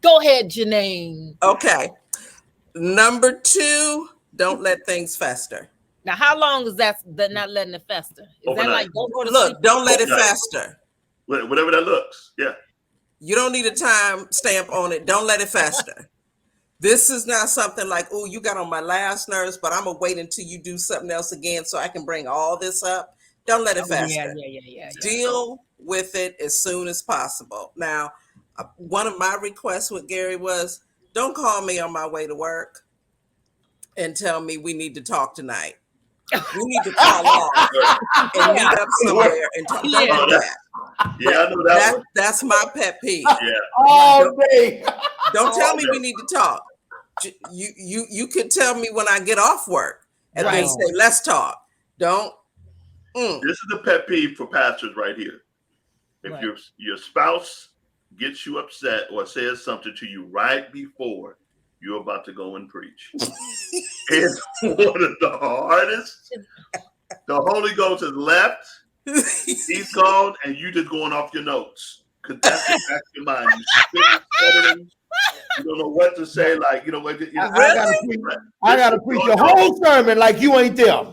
Speaker 1: Go ahead, Janine.
Speaker 4: Okay. Number 2, don't let things fester.
Speaker 1: Now, how long is that not letting it fester? Is
Speaker 2: Overnight.
Speaker 1: that like don't go to
Speaker 4: Look,
Speaker 1: sleep?
Speaker 4: don't let it fester.
Speaker 2: Whatever that looks. Yeah.
Speaker 4: You don't need a time stamp on it. Don't let it fester. This is not something like, oh, you got on my last nerves, but I'm going to wait until you do something else again so I can bring all this up. Don't let it fester.
Speaker 1: Yeah.
Speaker 4: Deal with it as soon as possible. Now, one of my requests with Gary was, don't call me on my way to work and tell me we need to talk tonight. We need to call off and meet up somewhere and talk. Don't do that.
Speaker 2: Yeah, I know that one.
Speaker 4: That's my pet peeve.
Speaker 2: Yeah.
Speaker 3: All day.
Speaker 4: Don't tell me we need to talk. You could tell me when I get off work and then say, let's talk. Don't.
Speaker 2: This is the pet peeve for pastors right here. If your spouse gets you upset or says something to you right before you're about to go and preach, it's one of the hardest. The Holy Ghost has left. He's gone, and you just going off your notes because that's the back of your mind. You don't know what to say. Like, what?
Speaker 3: I gotta preach your whole sermon like you ain't there.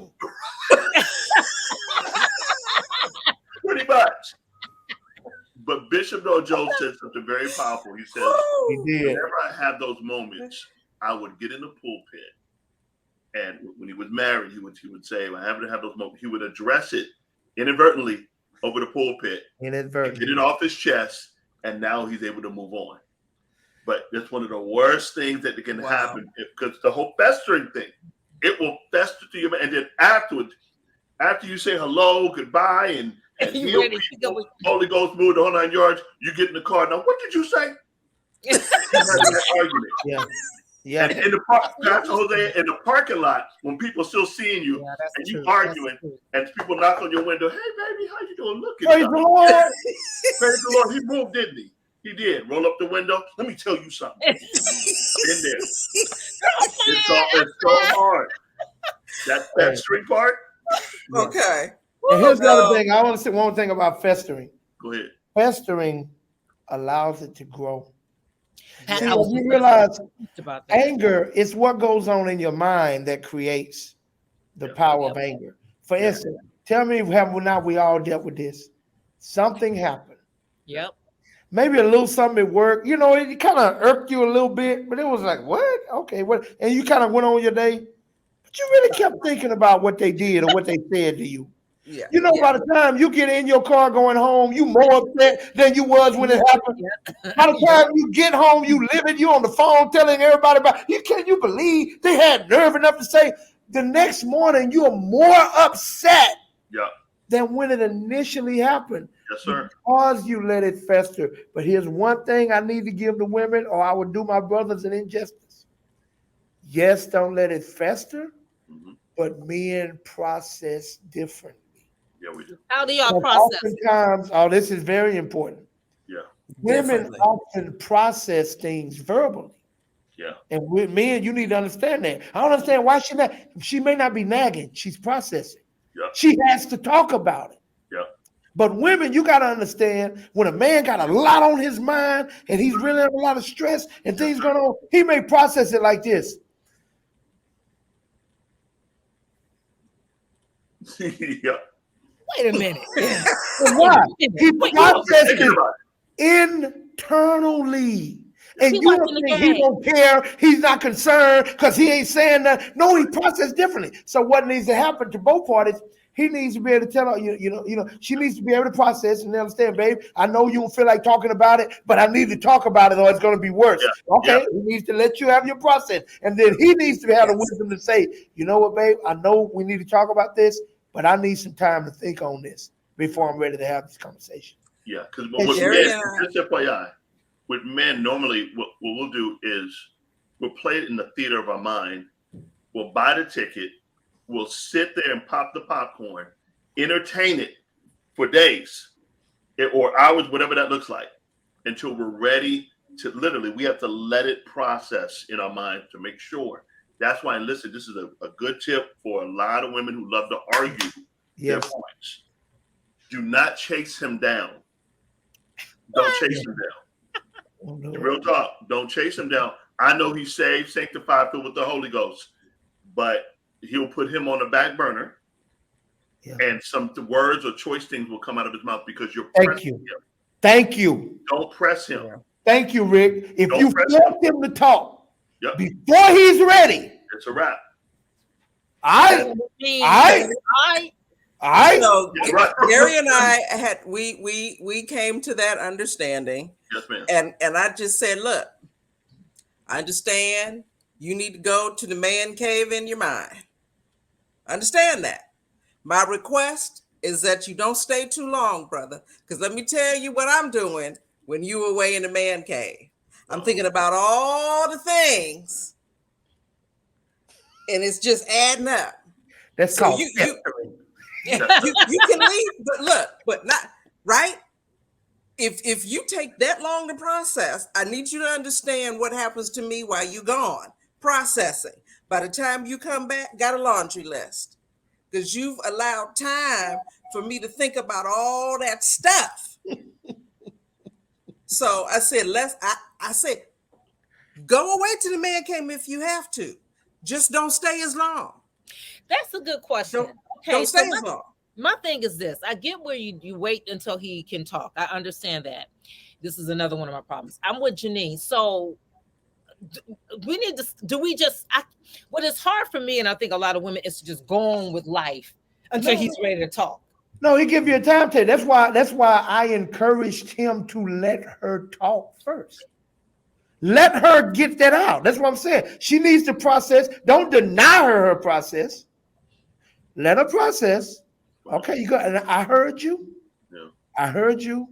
Speaker 2: Pretty much. But Bishop Joe said something very powerful. He said, whenever I have those moments, I would get in the pulpit. And when he was married, he would say, I happen to have those moments. He would address it inadvertently over the pulpit.
Speaker 3: Inadvertently.
Speaker 2: Get it off his chest. And now he's able to move on. But it's one of the worst things that can happen because the whole festering thing, it will fester to you. And then afterwards, after you say hello, goodbye, and heal people, Holy Ghost moved the whole 9 yards, you get in the car. Now, what did you say?
Speaker 3: Yeah.
Speaker 2: And in the Pastor Jose, in the parking lot, when people still seeing you and you arguing, and people knock on your window, hey baby, how you doing? Look at
Speaker 3: Praise the Lord.
Speaker 2: Praise the Lord. He moved, didn't he? He did. Roll up the window. Let me tell you something. In there. It's so hard. That festering part.
Speaker 4: Okay.
Speaker 3: And here's the other thing. I want to say one thing about festering.
Speaker 2: Go ahead.
Speaker 3: Festering allows it to grow.
Speaker 1: Pat,
Speaker 3: See, you realize anger is what goes on in your mind that creates the power of anger. For instance, tell me, have not we all dealt with this? Something happened.
Speaker 1: Yep.
Speaker 3: Maybe a little something at work. It kind of irked you a little bit, but it was like, what? Okay, what? And you kind of went on your day. But you really kept thinking about what they did or what they said to you.
Speaker 4: Yeah.
Speaker 3: By the time you get in your car going home, you more upset than you was when it happened. By the time you get home, you livid. You on the phone telling everybody about you. Can you believe they had nerve enough to say the next morning you are more upset than when it initially happened?
Speaker 2: Yes, sir.
Speaker 3: Because you let it fester. But here's one thing I need to give the women, or I would do my brothers an injustice. Yes, don't let it fester, but men process differently.
Speaker 2: Yeah, we do.
Speaker 1: How do y'all process?
Speaker 3: Oftentimes, this is very important.
Speaker 2: Yeah.
Speaker 3: Women often process things verbally.
Speaker 2: Yeah.
Speaker 3: And with men, you need to understand that. I don't understand why she may not be nagging. She's processing.
Speaker 2: Yeah.
Speaker 3: She has to talk about it.
Speaker 2: Yeah.
Speaker 3: But women, you got to understand when a man got a lot on his mind and he's really have a lot of stress and things going on, he may process it like this.
Speaker 2: Yeah.
Speaker 1: Wait a minute.
Speaker 3: Why? He processed it. internally. And
Speaker 1: He
Speaker 3: you
Speaker 1: watching
Speaker 3: don't
Speaker 1: the
Speaker 3: think he
Speaker 1: game.
Speaker 3: don't care, he's not concerned because he ain't saying that. No, he processed differently. So what needs to happen to both parties, he needs to be able to tell her, she needs to be able to process and understand, babe, I know you don't feel like talking about it, but I need to talk about it or it's going to be worse.
Speaker 2: Yeah.
Speaker 3: Okay,
Speaker 2: Yeah.
Speaker 3: he needs to let you have your process. And then he needs to have the
Speaker 4: Yes.
Speaker 3: wisdom to say, you know what, babe, I know we need to talk about this, but I need some time to think on this before I'm ready to have this conversation.
Speaker 2: Yeah, because
Speaker 3: And
Speaker 2: with
Speaker 4: Jerry
Speaker 2: men,
Speaker 4: and I-
Speaker 2: just FYI, with men, normally what we'll do is we'll play it in the theater of our mind. We'll buy the ticket. We'll sit there and pop the popcorn, entertain it for days or hours, whatever that looks like, until we're ready to literally, we have to let it process in our mind to make sure. That's why, and listen, this is a good tip for a lot of women who love to argue their points. Do not chase him down. Don't chase him down.
Speaker 3: Oh, no.
Speaker 2: Real talk. Don't chase him down. I know he's saved, sanctified, filled with the Holy Ghost, but he'll put him on the back burner, and some words or choice things will come out of his mouth because you're pressing him.
Speaker 3: Thank you.
Speaker 2: Don't press him.
Speaker 4: Yeah.
Speaker 3: Thank you, Rick. If
Speaker 2: Don't
Speaker 3: you
Speaker 2: press
Speaker 3: force him to talk
Speaker 2: Yep.
Speaker 3: before he's ready,
Speaker 2: It's a wrap.
Speaker 3: I
Speaker 4: So
Speaker 2: Yeah, right.
Speaker 4: Gary and I had we came to that understanding.
Speaker 2: Yes, ma'am.
Speaker 4: And I just said, look, I understand you need to go to the man cave in your mind. I understand that. My request is that you don't stay too long, brother, because let me tell you what I'm doing when you away in the man cave. I'm thinking about all the things, and it's just adding up.
Speaker 3: that's
Speaker 4: So
Speaker 3: called
Speaker 4: you
Speaker 1: you
Speaker 4: can leave, but not right. If you take that long to process, I need you to understand what happens to me while you gone processing. By the time you come back, got a laundry list because you've allowed time for me to think about all that stuff. So I said, I said, go away to the man cave if you have to. Just don't stay as long.
Speaker 1: That's a good question.
Speaker 4: Don't stay as long.
Speaker 1: My thing is this. I get where you wait until he can talk. I understand that. This is another one of my problems. I'm with Janine. So we need to, what is hard for me, and I think a lot of women, is to just go on with life until he's ready to talk.
Speaker 3: No, he give you a timetable. That's why I encouraged him to let her talk first. Let her get that out. That's what I'm saying. She needs to process. Don't deny her process. Let her process. Okay, you got. And I heard you.
Speaker 2: Yeah.
Speaker 3: I heard you.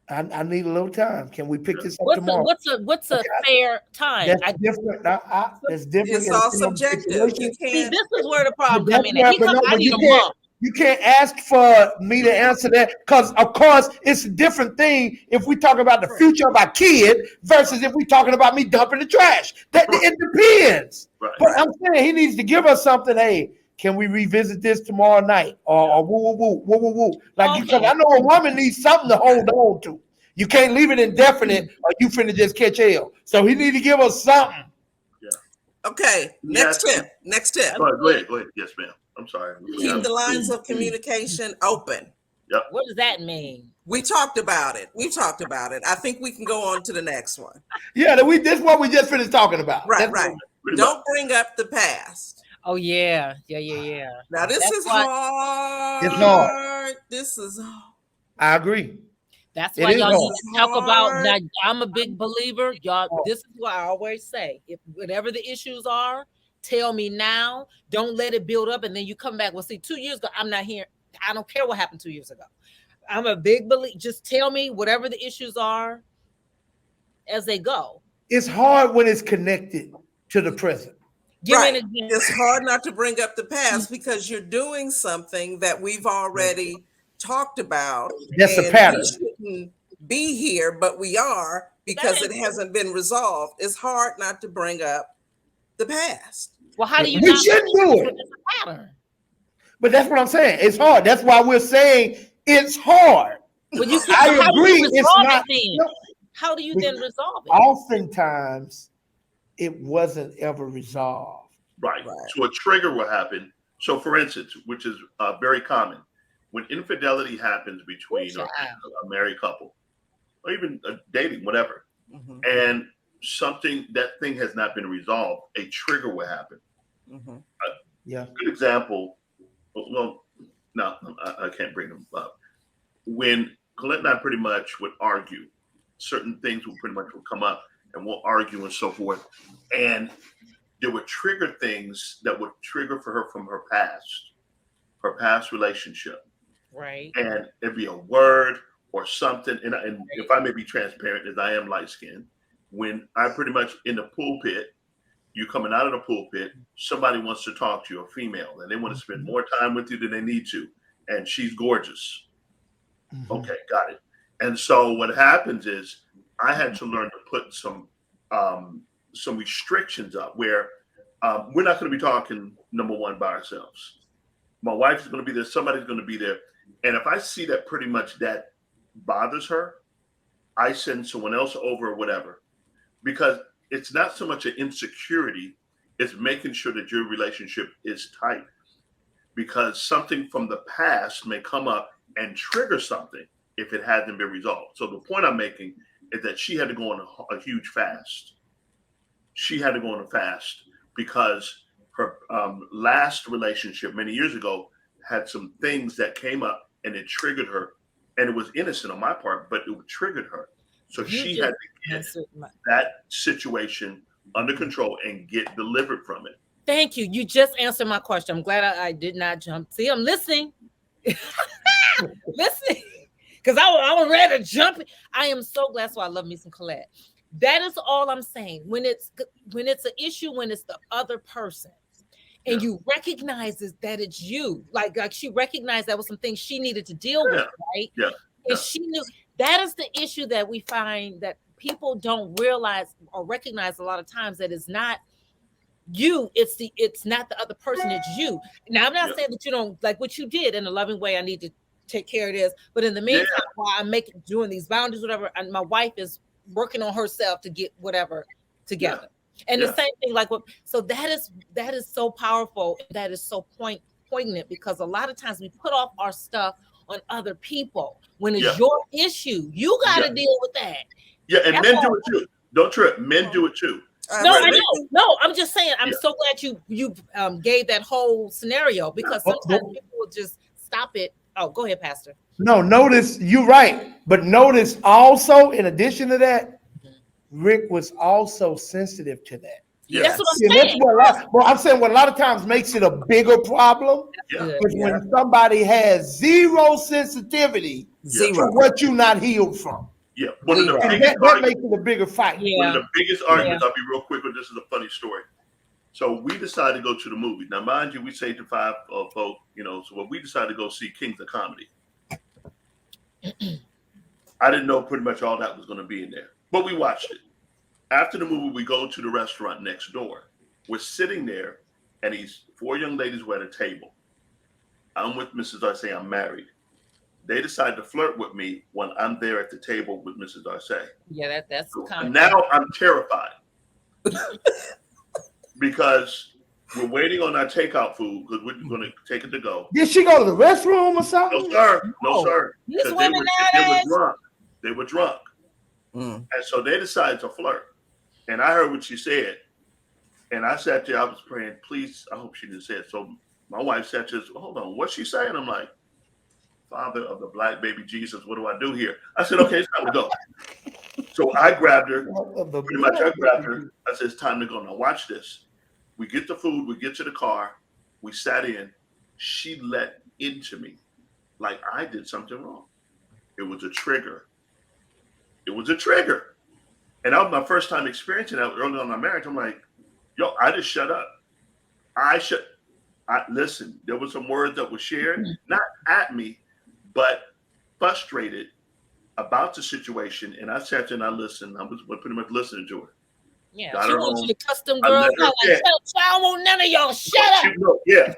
Speaker 3: I need a little time. Can we pick this up tomorrow?
Speaker 1: What's a fair time?
Speaker 3: That's different. That's different.
Speaker 4: It's all subjective. You
Speaker 1: See,
Speaker 4: can't.
Speaker 1: this is where the problem comes in. I need a month.
Speaker 3: You can't ask for me to answer that because, of course, it's a different thing if we talk about the future of our kid versus if we talking about me dumping the trash. It depends.
Speaker 2: Right.
Speaker 3: But I'm saying he needs to give us something. Hey, can we revisit this tomorrow night? Or woo, woo, woo, woo, woo. Like, because I know a woman needs something to hold on to. You can't leave it indefinite or you finna just catch hell. So he need to give us something.
Speaker 2: Yeah.
Speaker 4: Okay. Next tip.
Speaker 2: Go ahead. Yes, ma'am. I'm sorry.
Speaker 4: Keep the lines of communication open.
Speaker 2: Yep.
Speaker 1: What does that mean?
Speaker 4: We talked about it. I think we can go on to the next one.
Speaker 3: Yeah, this is what we just finished talking about.
Speaker 4: Right.
Speaker 2: Pretty
Speaker 4: Don't bring up the past.
Speaker 1: Oh yeah.
Speaker 4: Now this is hard.
Speaker 3: It's hard.
Speaker 4: This is.
Speaker 3: I agree.
Speaker 1: That's why y'all need to talk about. Now, I'm a big believer, y'all. This is what I always say: if whatever the issues are, tell me now. Don't let it build up, and then you come back. Well, see, 2 years ago, I'm not here. I don't care what happened 2 years ago. I'm a big believer. Just tell me whatever the issues are as they go.
Speaker 3: It's hard when it's connected to the present.
Speaker 4: Right. It's hard not to bring up the past because you're doing something that we've already talked about.
Speaker 3: That's a pattern.
Speaker 4: We shouldn't be here, but we are because it hasn't been resolved. It's hard not to bring up the past.
Speaker 1: Well, how do you?
Speaker 3: We shouldn't do it.
Speaker 1: It's a pattern.
Speaker 3: But that's what I'm saying. It's hard. That's why we're saying it's hard.
Speaker 1: But you,
Speaker 3: I agree. It's not.
Speaker 1: How do you then resolve it?
Speaker 3: Oftentimes, it wasn't ever resolved.
Speaker 2: Right. So a trigger will happen. So, for instance, which is very common, when infidelity happens between a married couple, or even dating, whatever,
Speaker 4: Mhm.
Speaker 2: and that thing has not been resolved, a trigger will happen.
Speaker 4: Mhm.
Speaker 3: Yeah.
Speaker 2: Good example. Well, no, I can't bring them up. When Colette and I pretty much would argue, certain things will pretty much will come up, and we'll argue and so forth, and there would trigger things that would trigger for her from her past relationship,
Speaker 1: Right.
Speaker 2: and it'd be a word or something. And if I may be transparent, as I am light skinned, when I pretty much in the pulpit, you coming out of the pulpit, somebody wants to talk to you, a female, and they want to spend more time with you than they need to, and she's gorgeous.
Speaker 3: Mhm.
Speaker 2: Okay, got it. And so what happens is I had to learn to put some restrictions up where we're not going to be talking number one by ourselves. My wife is going to be there. Somebody's going to be there. And if I see that pretty much that bothers her, I send someone else over or whatever, because it's not so much an insecurity, it's making sure that your relationship is tight, because something from the past may come up and trigger something if it hasn't been resolved. So the point I'm making is that she had to go on a huge fast. She had to go on a fast because her last relationship many years ago had some things that came up and it triggered her. And it was innocent on my part, but it triggered her. So
Speaker 1: You
Speaker 2: she
Speaker 1: just
Speaker 2: had to get
Speaker 1: answered my.
Speaker 2: that situation under control and get delivered from it.
Speaker 1: Thank you. You just answered my question. I'm glad I did not jump. See, I'm listening. Listening. Because I was ready to jump. I am so glad. So I love me some Colette. That is all I'm saying. When it's an issue, when it's the other person, and you recognize that it's you, like she recognized that was some things she needed to deal with, right?
Speaker 2: Yeah.
Speaker 1: And she knew that is the issue that we find that people don't realize or recognize a lot of times, that it's not you, it's not the other person, it's you. Now I'm not saying that you don't, like what you did in a loving way, I need to take care of this, but in the meantime, while I'm doing these boundaries, whatever, and my wife is working on herself to get whatever together. And the same thing, like what, so that is so powerful, that is so poignant, because a lot of times we put off our stuff on other people when it's your issue. You got to deal with that.
Speaker 2: Yeah, and men do it too. Don't trip. Men do it too.
Speaker 1: No, I know. No, I'm just saying. I'm so glad you gave that whole scenario, because sometimes people will just stop it. Oh, go ahead, Pastor.
Speaker 3: No, notice you're right, but notice also, in addition to that, Rick was also sensitive to that.
Speaker 1: Yeah, that's what I'm saying.
Speaker 3: I'm saying what a lot of times makes it a bigger problem is when somebody has zero sensitivity to what you're not healed from.
Speaker 2: Yeah, that
Speaker 3: makes it a bigger fight.
Speaker 2: One of the biggest arguments, I'll be real quick, but this is a funny story. So we decided to go to the movies. Now, mind you, we say to 5 folk, so we decided to go see Kings of Comedy. I didn't know pretty much all that was going to be in there, but we watched it. After the movie, we go to the restaurant next door. We're sitting there, and these 4 young ladies were at a table. I'm with Mrs. Arce. I'm married. They decide to flirt with me when I'm there at the table with Mrs. Arce.
Speaker 1: Yeah, that's common.
Speaker 2: Now I'm terrified because we're waiting on our takeout food because we're going to take it to go.
Speaker 3: Did she go to the restroom or something?
Speaker 2: No, sir. No, sir.
Speaker 1: These women nowadays.
Speaker 2: They were drunk. And so they decided to flirt. And I heard what she said. And I sat there, I was praying, please, I hope she didn't say it. So my wife sat there, hold on, what's she saying? I'm like, Father of the black baby Jesus, what do I do here? I said, okay, it's time to go. So I grabbed her. Pretty much I grabbed her. I said, it's time to go. Now watch this. We get the food, we get to the car, we sat in. She let into me like I did something wrong. It was a trigger. It was a trigger. And that was my first time experiencing that early on in my marriage. I'm like, yo, I just shut up. Listen, there were some words that were shared, not at me, but frustrated about the situation. And I sat there and I listened. I was pretty much listening to her.
Speaker 1: Yeah, she wants you to custom girl. I want none of y'all. Shut up.
Speaker 2: Yeah.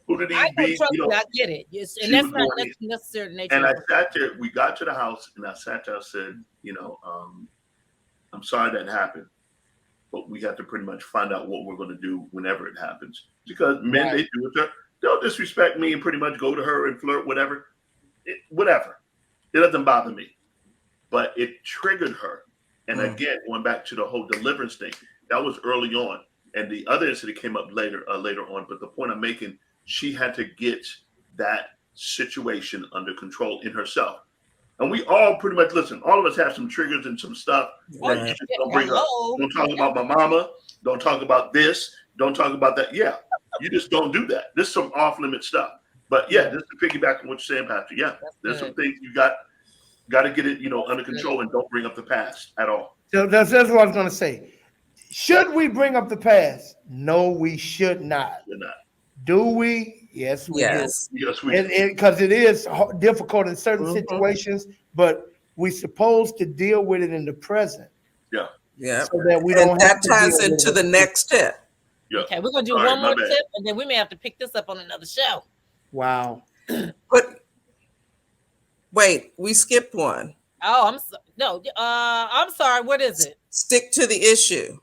Speaker 2: Who did these be?
Speaker 1: I get it. Yes, and that's not necessary nature.
Speaker 2: And I sat there. We got to the house, and I sat there. I said, I'm sorry that happened, but we have to pretty much find out what we're going to do whenever it happens. Because men, they do it. They'll disrespect me and pretty much go to her and flirt, whatever. Whatever. It doesn't bother me. but it triggered her. And again, going back to the whole deliverance thing, that was early on. And the other incident came up later on. But the point I'm making, she had to get that situation under control in herself. And we all pretty much, listen, all of us have some triggers and some stuff. Like, you just don't bring up, don't talk about my mama, don't talk about this, don't talk about that. Yeah, you just don't do that. This is some off limit stuff. But yeah, just to piggyback on what you're saying, Pastor. Yeah, there's some things you got to get it, under control, and don't bring up the past at all.
Speaker 3: So that's what I was going to say. Should we bring up the past? No, we should not.
Speaker 2: We're not.
Speaker 3: Do we? Yes, we do.
Speaker 2: Yes, we do.
Speaker 3: Because it is difficult in certain situations, but we're supposed to deal with it in the present.
Speaker 2: Yeah.
Speaker 4: Yeah.
Speaker 3: So that we don't
Speaker 4: And
Speaker 3: have
Speaker 4: that
Speaker 3: to
Speaker 4: ties
Speaker 3: deal with
Speaker 4: into
Speaker 3: it.
Speaker 4: the next step.
Speaker 2: Yeah.
Speaker 1: Okay, we're gonna do
Speaker 2: All right,
Speaker 1: one more
Speaker 2: my bad.
Speaker 1: tip, and then we may have to pick this up on another show.
Speaker 3: Wow.
Speaker 4: But wait, we skipped one.
Speaker 1: Oh, I'm sorry. What is it?
Speaker 4: Stick to the issue.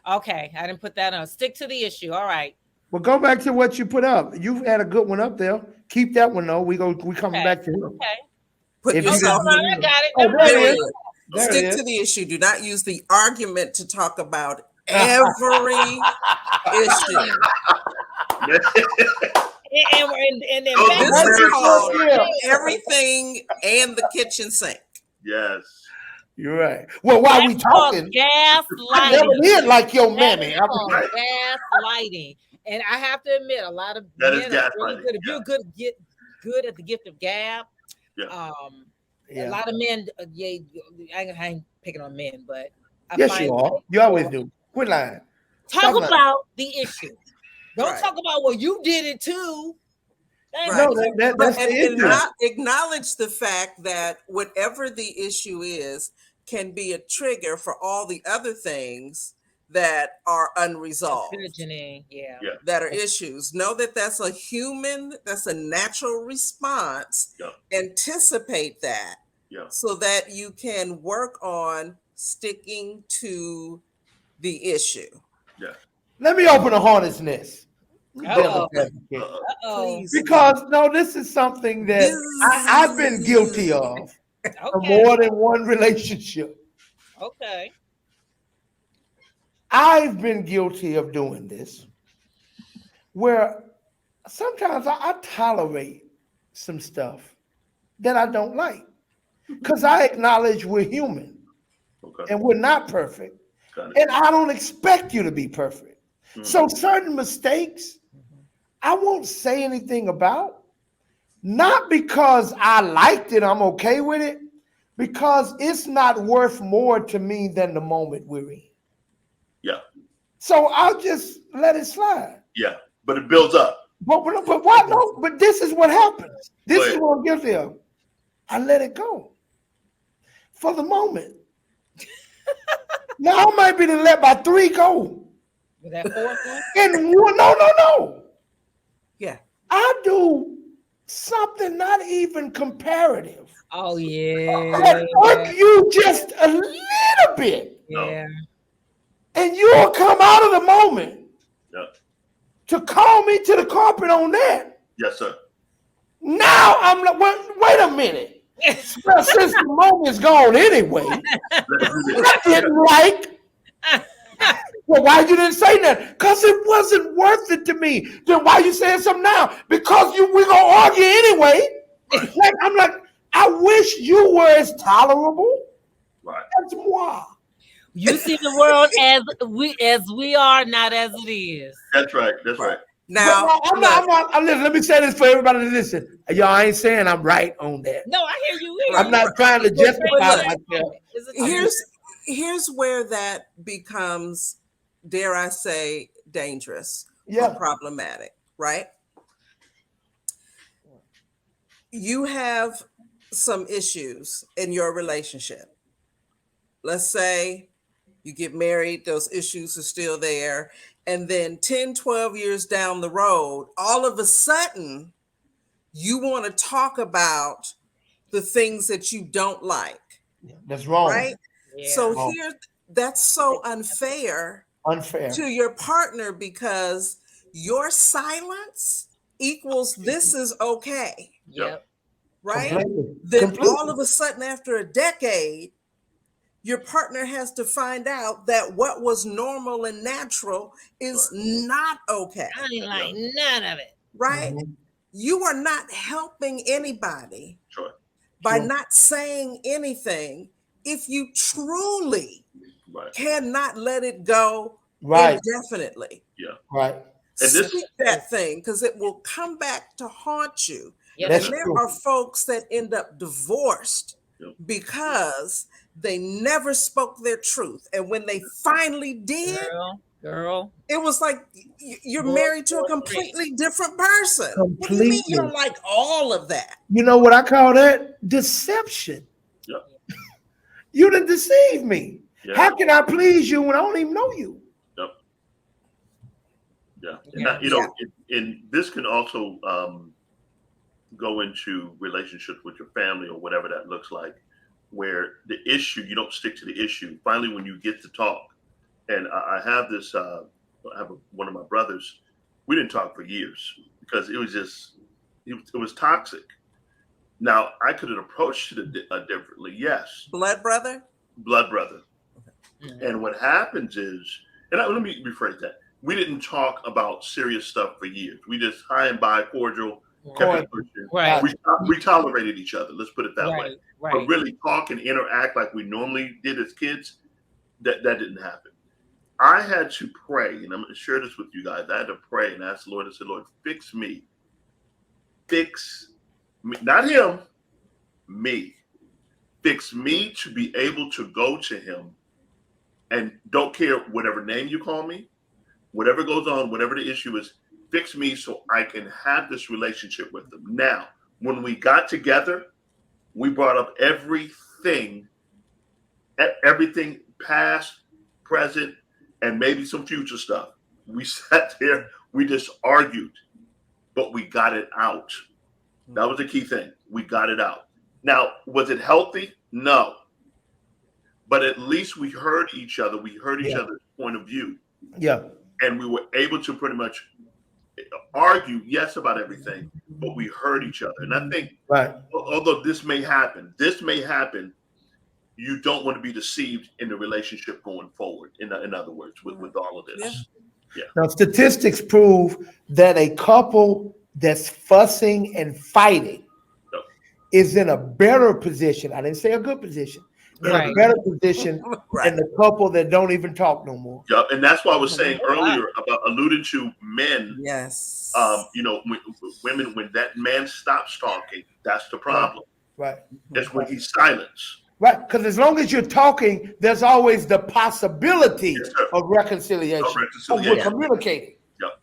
Speaker 1: Okay, I didn't put that on. Stick to the issue. All right.
Speaker 3: Well, go back to what you put up. You had a good one up there. Keep that one though. We coming back to it.
Speaker 1: Okay.
Speaker 4: Put
Speaker 3: If you
Speaker 4: yourself.
Speaker 3: didn't-
Speaker 1: I got it.
Speaker 3: Oh,
Speaker 1: Never
Speaker 3: there
Speaker 1: mind.
Speaker 3: it is. There it
Speaker 4: Stick
Speaker 3: is.
Speaker 4: to the issue. Do not use the argument to talk about every issue.
Speaker 1: And then
Speaker 2: Oh,
Speaker 1: back
Speaker 4: This
Speaker 2: That's
Speaker 4: is
Speaker 2: very
Speaker 4: called
Speaker 3: Yeah.
Speaker 4: everything and the kitchen sink.
Speaker 2: Yes.
Speaker 3: You're right. Well, while we
Speaker 1: that's called
Speaker 3: talking, I
Speaker 1: gaslighting.
Speaker 3: never did like your
Speaker 1: That
Speaker 3: mammy.
Speaker 1: is called gaslighting. And I have to admit, a lot of
Speaker 2: That is
Speaker 1: men are really
Speaker 2: gaslighting,
Speaker 1: good. If you're good at the gift of gab,
Speaker 2: Yeah.
Speaker 1: a lot of men, I ain't picking on men, but I
Speaker 3: Yes,
Speaker 1: find
Speaker 3: you are. You always do. Quit lying.
Speaker 1: talk
Speaker 3: Talk
Speaker 1: about the issue. Don't
Speaker 4: Right.
Speaker 1: talk about, well, you did it too. That ain't
Speaker 4: Right.
Speaker 3: No,
Speaker 1: right.
Speaker 3: that's
Speaker 4: And
Speaker 3: the issue.
Speaker 4: acknowledge the fact that whatever the issue is can be a trigger for all the other things that are unresolved,
Speaker 1: Pigeoning, yeah.
Speaker 2: Yeah.
Speaker 4: that are issues. Know that that's a natural response.
Speaker 2: Yeah.
Speaker 4: Anticipate that
Speaker 2: Yeah.
Speaker 4: so that you can work on sticking to the issue.
Speaker 2: Yeah.
Speaker 3: Let me open a hornet's nest.
Speaker 1: Uh-oh.
Speaker 2: Uh-oh.
Speaker 1: Uh-oh.
Speaker 4: Please.
Speaker 3: Because no, this is something that I've been guilty of for
Speaker 1: Okay.
Speaker 3: more than one relationship.
Speaker 1: Okay.
Speaker 3: I've been guilty of doing this, where sometimes I tolerate some stuff that I don't like, because I acknowledge we're human
Speaker 2: Okay.
Speaker 3: and we're not perfect,
Speaker 2: Got it.
Speaker 3: and I don't expect you to be perfect.
Speaker 2: Mhm.
Speaker 3: So certain mistakes, I won't say anything about, not because I liked it, I'm okay with it, because it's not worth more to me than the moment we're in.
Speaker 2: Yeah.
Speaker 3: So I'll just let it slide.
Speaker 2: Yeah. But it builds up.
Speaker 3: But what? No, but this is what happens. This
Speaker 2: Go
Speaker 3: is
Speaker 2: ahead.
Speaker 3: what I'm guilty of. I let it go for the moment. Now I might be to let by 3 go.
Speaker 1: With that fourth one?
Speaker 3: And no.
Speaker 4: Yeah.
Speaker 3: I do something not even comparative.
Speaker 1: Oh, yeah.
Speaker 3: That work you just a little bit,
Speaker 1: Yeah.
Speaker 3: and you'll come out of the moment
Speaker 2: Yeah.
Speaker 3: to call me to the carpet on that.
Speaker 2: Yes, sir.
Speaker 3: Now I'm like, wait a minute. Well, since the moment's gone anyway,
Speaker 2: Let's do this.
Speaker 3: I didn't like. Well, why you didn't say that? Because it wasn't worth it to me. Then why you saying something now? Because we're gonna argue anyway. Like, I'm like, I wish you were as tolerable
Speaker 2: Right.
Speaker 3: as moi.
Speaker 1: You see the world as we are, not as it is.
Speaker 2: That's right. That's right.
Speaker 4: Now,
Speaker 3: But I'm not. Listen, let me say this for everybody to listen. Y'all, I ain't saying I'm right on that.
Speaker 1: No, I hear you.
Speaker 3: I'm not trying to justify myself.
Speaker 4: here's where that becomes, dare I say, dangerous
Speaker 3: Yeah.
Speaker 4: or problematic, right? You have some issues in your relationship. Let's say you get married, those issues are still there. And then 10, 12 years down the road, all of a sudden, you want to talk about the things that you don't like,
Speaker 3: That's wrong.
Speaker 4: right?
Speaker 1: Yeah.
Speaker 4: So
Speaker 3: Wrong.
Speaker 4: here, that's so unfair
Speaker 3: Unfair.
Speaker 4: to your partner because your silence equals this is okay.
Speaker 1: Yep.
Speaker 4: right?
Speaker 3: Completely.
Speaker 4: Then
Speaker 3: Completely.
Speaker 4: all of a sudden, after a decade, your partner has to find out that what was normal and natural is not okay,
Speaker 1: I ain't like none of it.
Speaker 4: right?
Speaker 3: Mhm.
Speaker 4: You are not helping anybody
Speaker 2: Sure.
Speaker 4: by
Speaker 3: Sure.
Speaker 4: not saying anything if you truly
Speaker 2: Right.
Speaker 4: cannot let it go
Speaker 3: Right.
Speaker 4: indefinitely.
Speaker 2: Yeah.
Speaker 3: Right.
Speaker 2: And this,
Speaker 4: Speak that thing because it will come back to haunt you.
Speaker 1: Yes,
Speaker 3: That's
Speaker 4: And there
Speaker 3: true.
Speaker 4: are folks that end up divorced
Speaker 2: Yep.
Speaker 4: because they never spoke their truth. And when they finally did,
Speaker 1: girl.
Speaker 4: it was like you're
Speaker 1: More-
Speaker 4: married to a
Speaker 1: more
Speaker 4: completely different person. What do you mean you
Speaker 3: Completely.
Speaker 4: don't like all of that?
Speaker 3: You know what I call that? Deception.
Speaker 2: Yep.
Speaker 3: You done deceived me.
Speaker 2: Yeah.
Speaker 3: How can I please you when I don't even know you?
Speaker 2: Yep. Yeah. And
Speaker 1: Yeah.
Speaker 2: that, you know, and this can also go into relationships with your family or whatever that looks like, where the issue, you don't stick to the issue. Finally, when you get to talk, and I have this, I have one of my brothers, we didn't talk for years because it was just, it was toxic. Now, I could have approached it differently. Yes,
Speaker 4: Blood brother?
Speaker 2: blood brother.
Speaker 1: Mhm.
Speaker 2: And what happens is, and let me rephrase that. We didn't talk about serious stuff for years. We just high and by cordial, kept it pushing.
Speaker 1: Right.
Speaker 2: We tolerated each other. Let's put it that way.
Speaker 1: Right.
Speaker 2: But really talk and interact like we normally did as kids, that didn't happen. I had to pray, and I'm going to share this with you guys. I had to pray and ask the Lord. I said, Lord, fix me. Fix me. Not him, me. Fix me to be able to go to him and don't care whatever name you call me, whatever goes on, whatever the issue is, fix me so I can have this relationship with them. Now, when we got together, we brought up everything past, present, and maybe some future stuff. We sat there, we just argued, but we got it out. That was the key thing. We got it out. Now, was it healthy? No. But at least we heard each other. We heard each other's point of view.
Speaker 3: Yeah.
Speaker 2: And we were able to pretty much argue, yes, about everything, but we heard each other. And I think,
Speaker 3: Right.
Speaker 2: although this may happen, you don't want to be deceived in the relationship going forward. In other words, with all of this. Yeah.
Speaker 3: Now, statistics prove that a couple that's fussing and fighting is in a better position. I didn't say a good position. In a better position than the couple that don't even talk no more.
Speaker 2: Yeah, and that's why I was saying earlier about alluding to men.
Speaker 4: Yes.
Speaker 2: You know, women, when that man stops talking, that's the problem.
Speaker 3: Right.
Speaker 2: It's when he's silenced.
Speaker 3: Right, because as long as you're talking, there's always the possibility of reconciliation. We're communicating.
Speaker 2: Yep.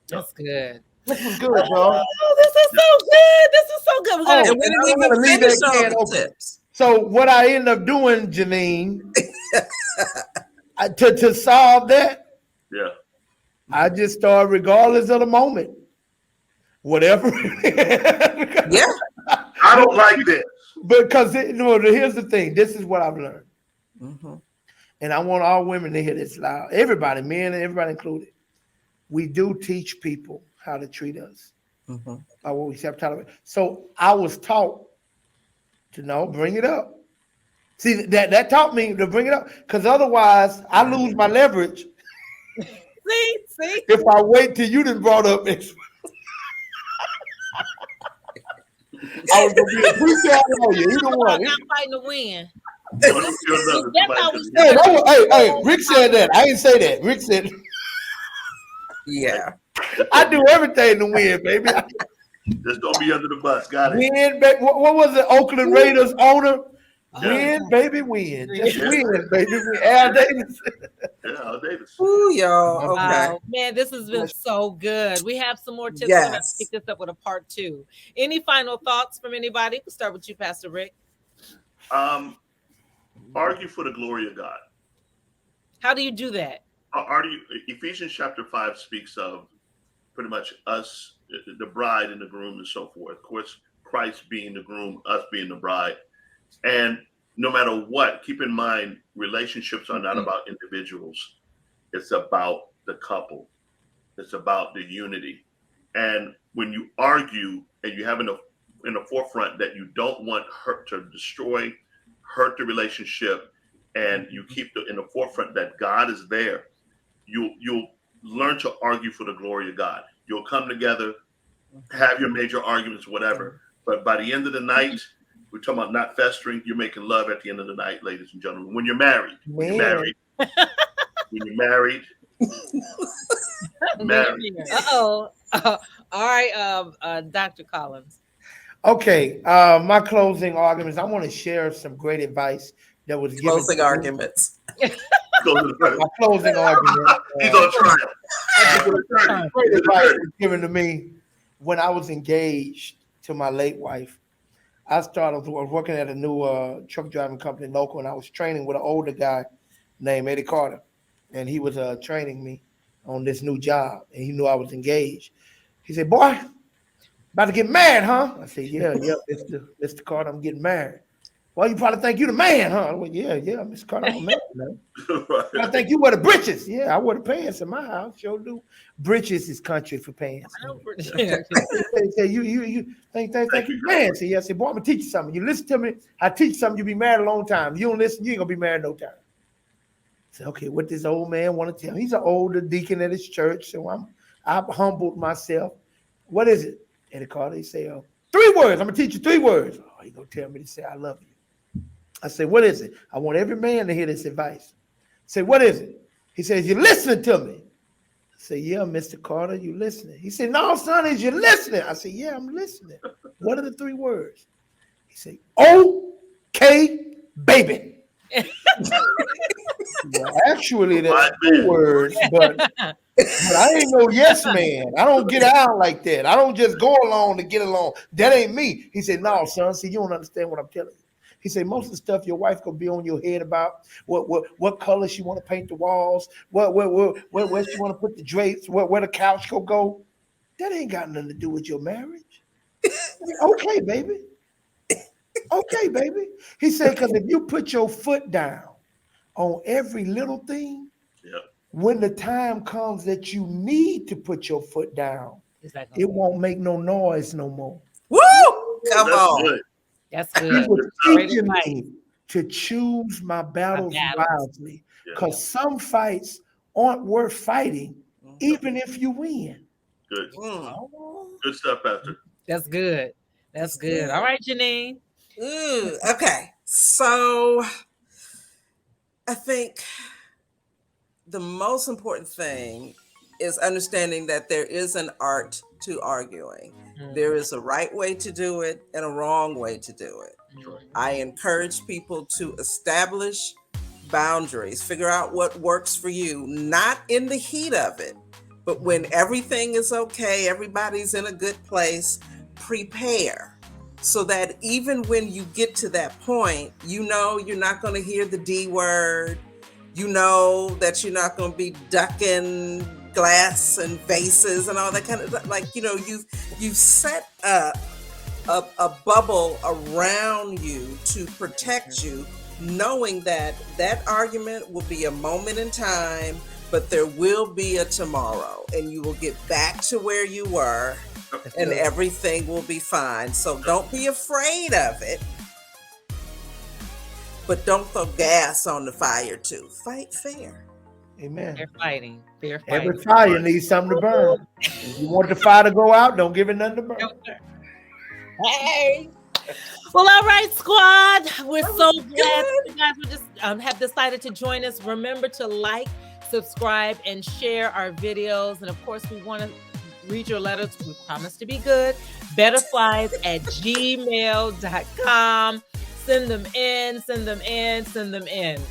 Speaker 1: That's good.
Speaker 3: This is good, bro.
Speaker 1: Oh, this is so good. This is so good. We gotta
Speaker 4: and we didn't even finish all the tips.
Speaker 3: So what I end up doing, Janine, to solve that, I just start regardless of the moment. Whatever.
Speaker 2: I don't like this.
Speaker 3: Because here's the thing. This is what I've learned. And I want all women to hear this loud. Everybody, men and everybody included. We do teach people how to treat us. By what we have to tolerate. So I was taught to bring it up. See, that taught me to bring it up. Because otherwise I lose my leverage.
Speaker 1: See?
Speaker 3: If I wait till you done brought up it. I was gonna be a preacher on you. Either one.
Speaker 1: Not fighting to win.
Speaker 3: Hey, Rick said that. I didn't say that. Rick said.
Speaker 4: Yeah.
Speaker 3: I do everything to win, baby.
Speaker 2: Just don't be under the bus. Got it.
Speaker 3: Win, baby. What was it? Oakland Raiders owner? Win, baby, win. Just win, baby. Al Davis.
Speaker 2: Al Davis.
Speaker 4: Ooh, y'all. Okay.
Speaker 1: Wow, man, this has been so good. We have some more tips. We're going to pick this up with a part 2. Any final thoughts from anybody? We'll start with you, Pastor Rick.
Speaker 2: Argue for the glory of God.
Speaker 1: How do you do that?
Speaker 2: Ephesians chapter 5 speaks of pretty much us, the bride and the groom and so forth. Of course, Christ being the groom, us being the bride. And no matter what, keep in mind, relationships are not about individuals. It's about the couple. It's about the unity. And when you argue and you're having a in the forefront that you don't want hurt to destroy, hurt the relationship, and you keep in the forefront that God is there, you'll learn to argue for the glory of God. You'll come together, have your major arguments, whatever. But by the end of the night, we're talking about not festering. You're making love at the end of the night, ladies and gentlemen. When you're married, when you're married.
Speaker 1: Uh-oh. All right, Dr. Collins.
Speaker 3: Okay, my closing arguments. I want to share some great advice that was given.
Speaker 4: Closing arguments.
Speaker 3: My closing argument.
Speaker 2: He's on trial.
Speaker 3: Great advice was given to me when I was engaged to my late wife. I was working at a new truck driving company local, and I was training with an older guy named Eddie Carter, and he was training me on this new job, and he knew I was engaged. He said, "Boy, about to get married, huh?" I said, "Yeah, Mr. Carter, I'm getting married." "Well, you probably think you the man, huh?" I went, yeah, Mr. Carter, I'm a man, man. I think you wear the breeches. Yeah, I wear the pants in my house. Sure do. Breeches is country for pants. They say, you think you man. So yeah, I said, "Boy, I'm gonna teach you something. You listen to me, I teach you something, you'll be married a long time. You don't listen, you ain't gonna be married no time." I said, "Okay, what this old man want to tell me?" He's an older deacon at his church, so I've humbled myself. "What is it?" Eddie Carter, he say, 3 words. I'm gonna teach you 3 words. "Oh, he gonna tell me to say I love you." I say, "What is it?" I want every man to hear this advice. I say, "What is it?" He says, "You're listening to me." I say, "Yeah, Mr. Carter, you listening." He said, "No, son, is you listening?" I say, "Yeah, I'm listening." "What are the 3 words?" He said, "Okay, baby." Well, actually, that's 2 words, but I ain't no yes man. I don't get out like that. I don't just go along to get along. That ain't me. He said, "No, son, see, you don't understand what I'm telling you." He said, "Most of the stuff your wife gonna be on your head about what color she want to paint the walls, where she want to put the drapes, where the couch go. That ain't got nothing to do with your marriage." "Okay, baby. Okay, baby." He said, "Because if you put your foot down on every little thing, when the time comes that you need to put your foot down, it won't make no noise no more."
Speaker 4: Woo! Come on.
Speaker 2: Good.
Speaker 1: That's good.
Speaker 3: He was teaching me to choose my battles wisely, because some fights aren't worth fighting, even if you win.
Speaker 2: Good. Good stuff, Pastor.
Speaker 1: That's good. That's good. All right, Janine.
Speaker 4: Okay. So I think the most important thing is understanding that there is an art to arguing. There is a right way to do it and a wrong way to do it. I encourage people to establish boundaries, figure out what works for you, not in the heat of it, but when everything is okay, everybody's in a good place, prepare so that even when you get to that point, you know you're not going to hear the D word. You know that you're not going to be ducking glass and vases and all that kind of, like, you know, you've set up a bubble around you to protect you, knowing that that argument will be a moment in time, but there will be a tomorrow, and you will get back to where you were, and everything will be fine. So don't be afraid of it, but don't throw gas on the fire too. Fight fair.
Speaker 3: Amen.
Speaker 1: Fair fighting. Fair fighting.
Speaker 3: Every fire needs something to burn. If you want the fire to go out, don't give it nothing to burn.
Speaker 1: Hey. Well, all right, squad. We're so glad you guys will just have decided to join us. Remember to like, subscribe, and share our videos. And of course, we want to read your letters. We promise to be good. betterflies@gmail.com. Send them in, send them in, send them in.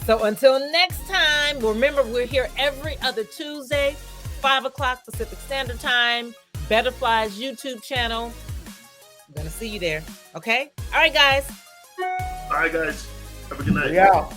Speaker 1: So until next time, remember, we're here every other Tuesday, 5 o'clock Pacific Standard Time, Betterflies YouTube channel. I'm going to see you there. Okay? All right, guys.
Speaker 2: All right, guys. Have a good night.
Speaker 3: Yeah.